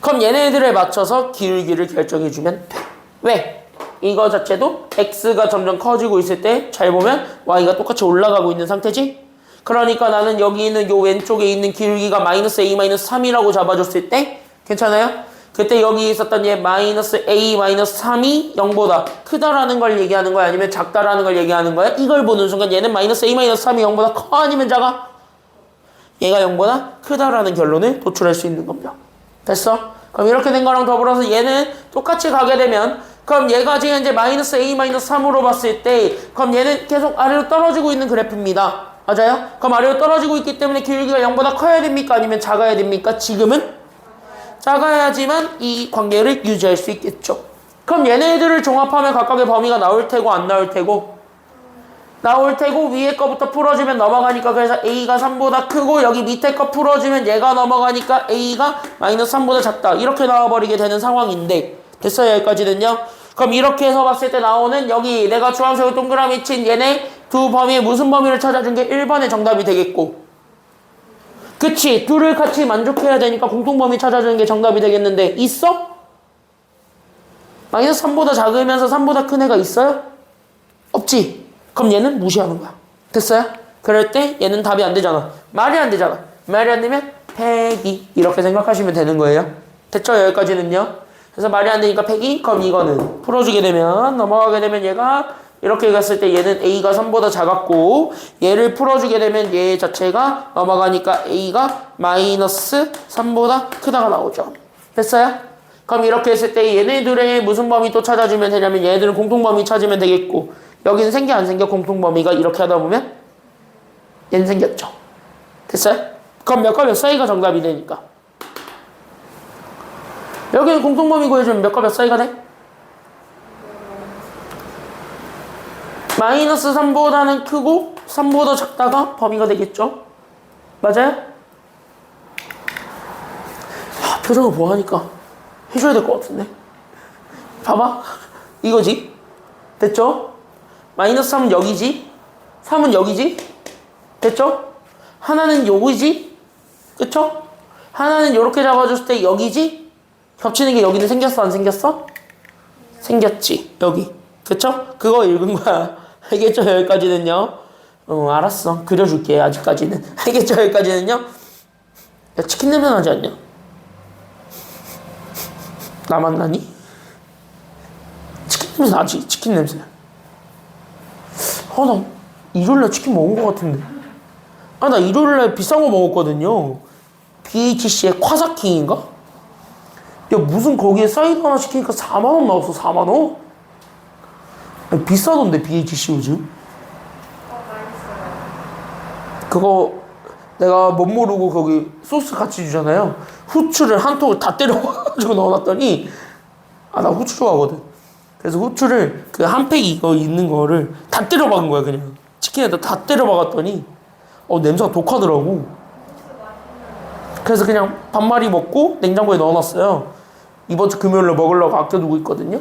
그럼 얘네들에 맞춰서 기울기를 결정해주면 돼. 왜? 이거 자체도 x가 점점 커지고 있을 때 잘 보면 y가 똑같이 올라가고 있는 상태지? 그러니까 나는 여기 있는 요 왼쪽에 있는 기울기가 마이너스 a 마이너스 3이라고 잡아줬을 때 괜찮아요? 그때 여기 있었던 얘 마이너스 a 마이너스 3이 0보다 크다라는 걸 얘기하는 거야? 아니면 작다라는 걸 얘기하는 거야? 이걸 보는 순간 얘는 마이너스 a 마이너스 3이 0보다 커? 아니면 작아? 얘가 0보다 크다라는 결론을 도출할 수 있는 겁니다. 됐어? 그럼 이렇게 된 거랑 더불어서 얘는 똑같이 가게 되면 그럼 얘가 지금 이제 마이너스 a 마이너스 3으로 봤을 때 그럼 얘는 계속 아래로 떨어지고 있는 그래프입니다. 맞아요? 그럼 아래로 떨어지고 있기 때문에 기울기가 0보다 커야 됩니까? 아니면 작아야 됩니까? 지금은 작아야지만 이 관계를 유지할 수 있겠죠. 그럼 얘네들을 종합하면 각각의 범위가 나올 테고 안 나올 테고 나올 테고 위에 거부터 풀어주면 넘어가니까 그래서 a가 3보다 크고 여기 밑에 거 풀어주면 얘가 넘어가니까 a가 마이너스 3보다 작다. 이렇게 나와버리게 되는 상황인데 됐어요? 여기까지는요? 그럼 이렇게 해서 봤을 때 나오는 여기 내가 주황색으로 동그라미 친 얘네 두 범위의 무슨 범위를 찾아준 게 1번의 정답이 되겠고 그치? 둘을 같이 만족해야 되니까 공통범위 찾아주는 게 정답이 되겠는데 있어? 마이너스 3보다 작으면서 3보다 큰 애가 있어요? 없지? 그럼 얘는 무시하는 거야. 됐어요? 그럴 때 얘는 답이 안 되잖아. 말이 안 되잖아. 말이 안 되면 패기 이렇게 생각하시면 되는 거예요. 됐죠? 여기까지는요. 그래서 말이 안 되니까 패기. 그럼 이거는 풀어주게 되면 넘어가게 되면 얘가 이렇게 갔을 때 얘는 a가 3보다 작았고 얘를 풀어주게 되면 얘 자체가 넘어가니까 a가 마이너스 3보다 크다가 나오죠. 됐어요? 그럼 이렇게 했을 때 얘네들의 무슨 범위 또 찾아주면 되냐면 얘네들은 공통범위 찾으면 되겠고 여기는 생겨 안 생겨 공통범위가 이렇게 하다 보면 얘는 생겼죠. 됐어요? 그럼 몇과 몇 사이가 정답이 되니까 여기는 공통범위 구해주면 몇과 몇 사이가 돼? 마이너스 3보다는 크고 3보다 작다가 범위가 되겠죠? 맞아요? 표정을 뭐하니까 해줘야 될 것 같은데 봐봐 이거지 됐죠? 마이너스 3은 여기지 3은 여기지 됐죠? 하나는 여기지 그쵸? 하나는 이렇게 잡아줬을 때 여기지? 겹치는 게 여기는 생겼어 안 생겼어? 생겼지 여기. 그쵸? 그거 읽은 거야. 알겠죠? 여기까지는요. 알았어. 그려줄게 아직까지는. 알겠죠? 여기까지는요. 야, 치킨 냄새 나지 않냐? 나만 나니? 치킨 냄새 나지? 치킨 냄새. 나 일요일날 치킨 먹은 거 같은데. 나 일요일날 비싼 거 먹었거든요. BHC의 콰사킹인가? 야, 무슨 거기에 사이드 하나 시키니까 4만원 나왔어, 4만원? 아니, 비싸던데, BHC 요즘? 그거 내가 못 모르고 거기 소스 같이 주잖아요. 후추를 한 통을 다 때려가지고 넣어놨더니, 나 후추 좋아하거든. 그래서 후추를 그 한 팩 이거 있는 거를 다 때려박은 거야, 그냥. 치킨에다 다 때려박았더니, 냄새가 독하더라고. 그래서 그냥 반마리 먹고 냉장고에 넣어놨어요. 이번 주 금요일로 먹으려고 아껴두고 있거든요.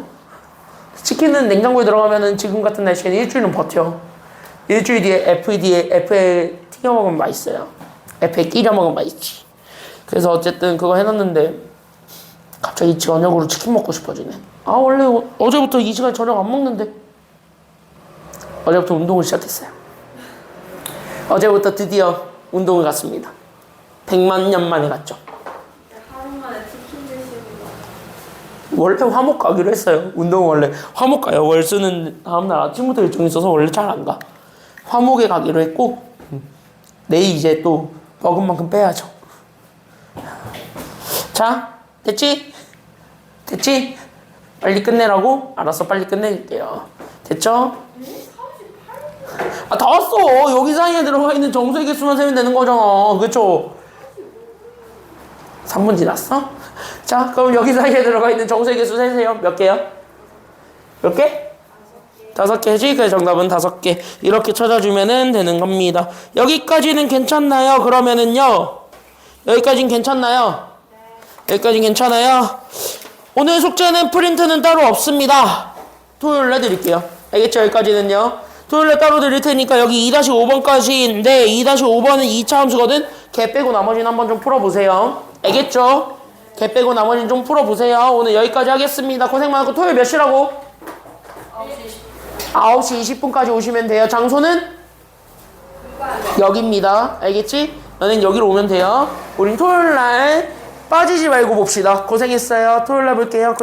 치킨은 냉장고에 들어가면은 지금 같은 날씨에는 일주일은 버텨. 일주일 뒤에 F에 튀겨 먹으면 맛있어요. F에 끼려 먹으면 맛있지. 그래서 어쨌든 그거 해놨는데 갑자기 저녁으로 치킨 먹고 싶어지네. 원래 어제부터 이 시간에 저녁 안 먹는데. 어제부터 운동을 시작했어요. 어제부터 드디어 운동을 갔습니다. 100만 년 만에 갔죠. 하루 만에 치킨 드시고. 원래 화목 가기로 했어요. 운동은 원래 화목 가요. 월수는 다음날 아침부터 일정이 있어서 원래 잘 안 가. 화목에 가기로 했고 내일 이제 또 먹은 만큼 빼야죠. 자, 됐지? 됐지? 빨리 끝내라고? 알았어, 빨리 끝낼게요. 됐죠? 다 왔어. 여기 사이에 들어가 있는 정수의 개수만 세면 되는 거잖아. 그쵸? 3분 지났어? 자, 그럼 여기 사이에 들어가 있는 정수의 개수 세세요. 몇 개요? 몇 개? 5개지? 그 정답은 5개. 이렇게 찾아주면 되는 겁니다. 여기까지는 괜찮나요? 그러면은요. 여기까지는 괜찮나요? 여기까지는 괜찮아요? 오늘 숙제는 프린트는 따로 없습니다. 토요일에 드릴게요. 알겠죠? 여기까지는요. 토요일에 따로 드릴 테니까 여기 2-5번까지인데 2-5번은 2차 함수거든? 걔 빼고 나머지는 한번 좀 풀어보세요. 알겠죠? 걔 빼고 나머지는 좀 풀어보세요. 오늘 여기까지 하겠습니다. 고생 많았고 토요일 몇 시라고? 9시 20분까지 오시면 돼요. 장소는? 여기입니다. 알겠지? 너는 여기로 오면 돼요. 우린 토요일날 빠지지 말고 봅시다. 고생했어요. 토요일날 볼게요.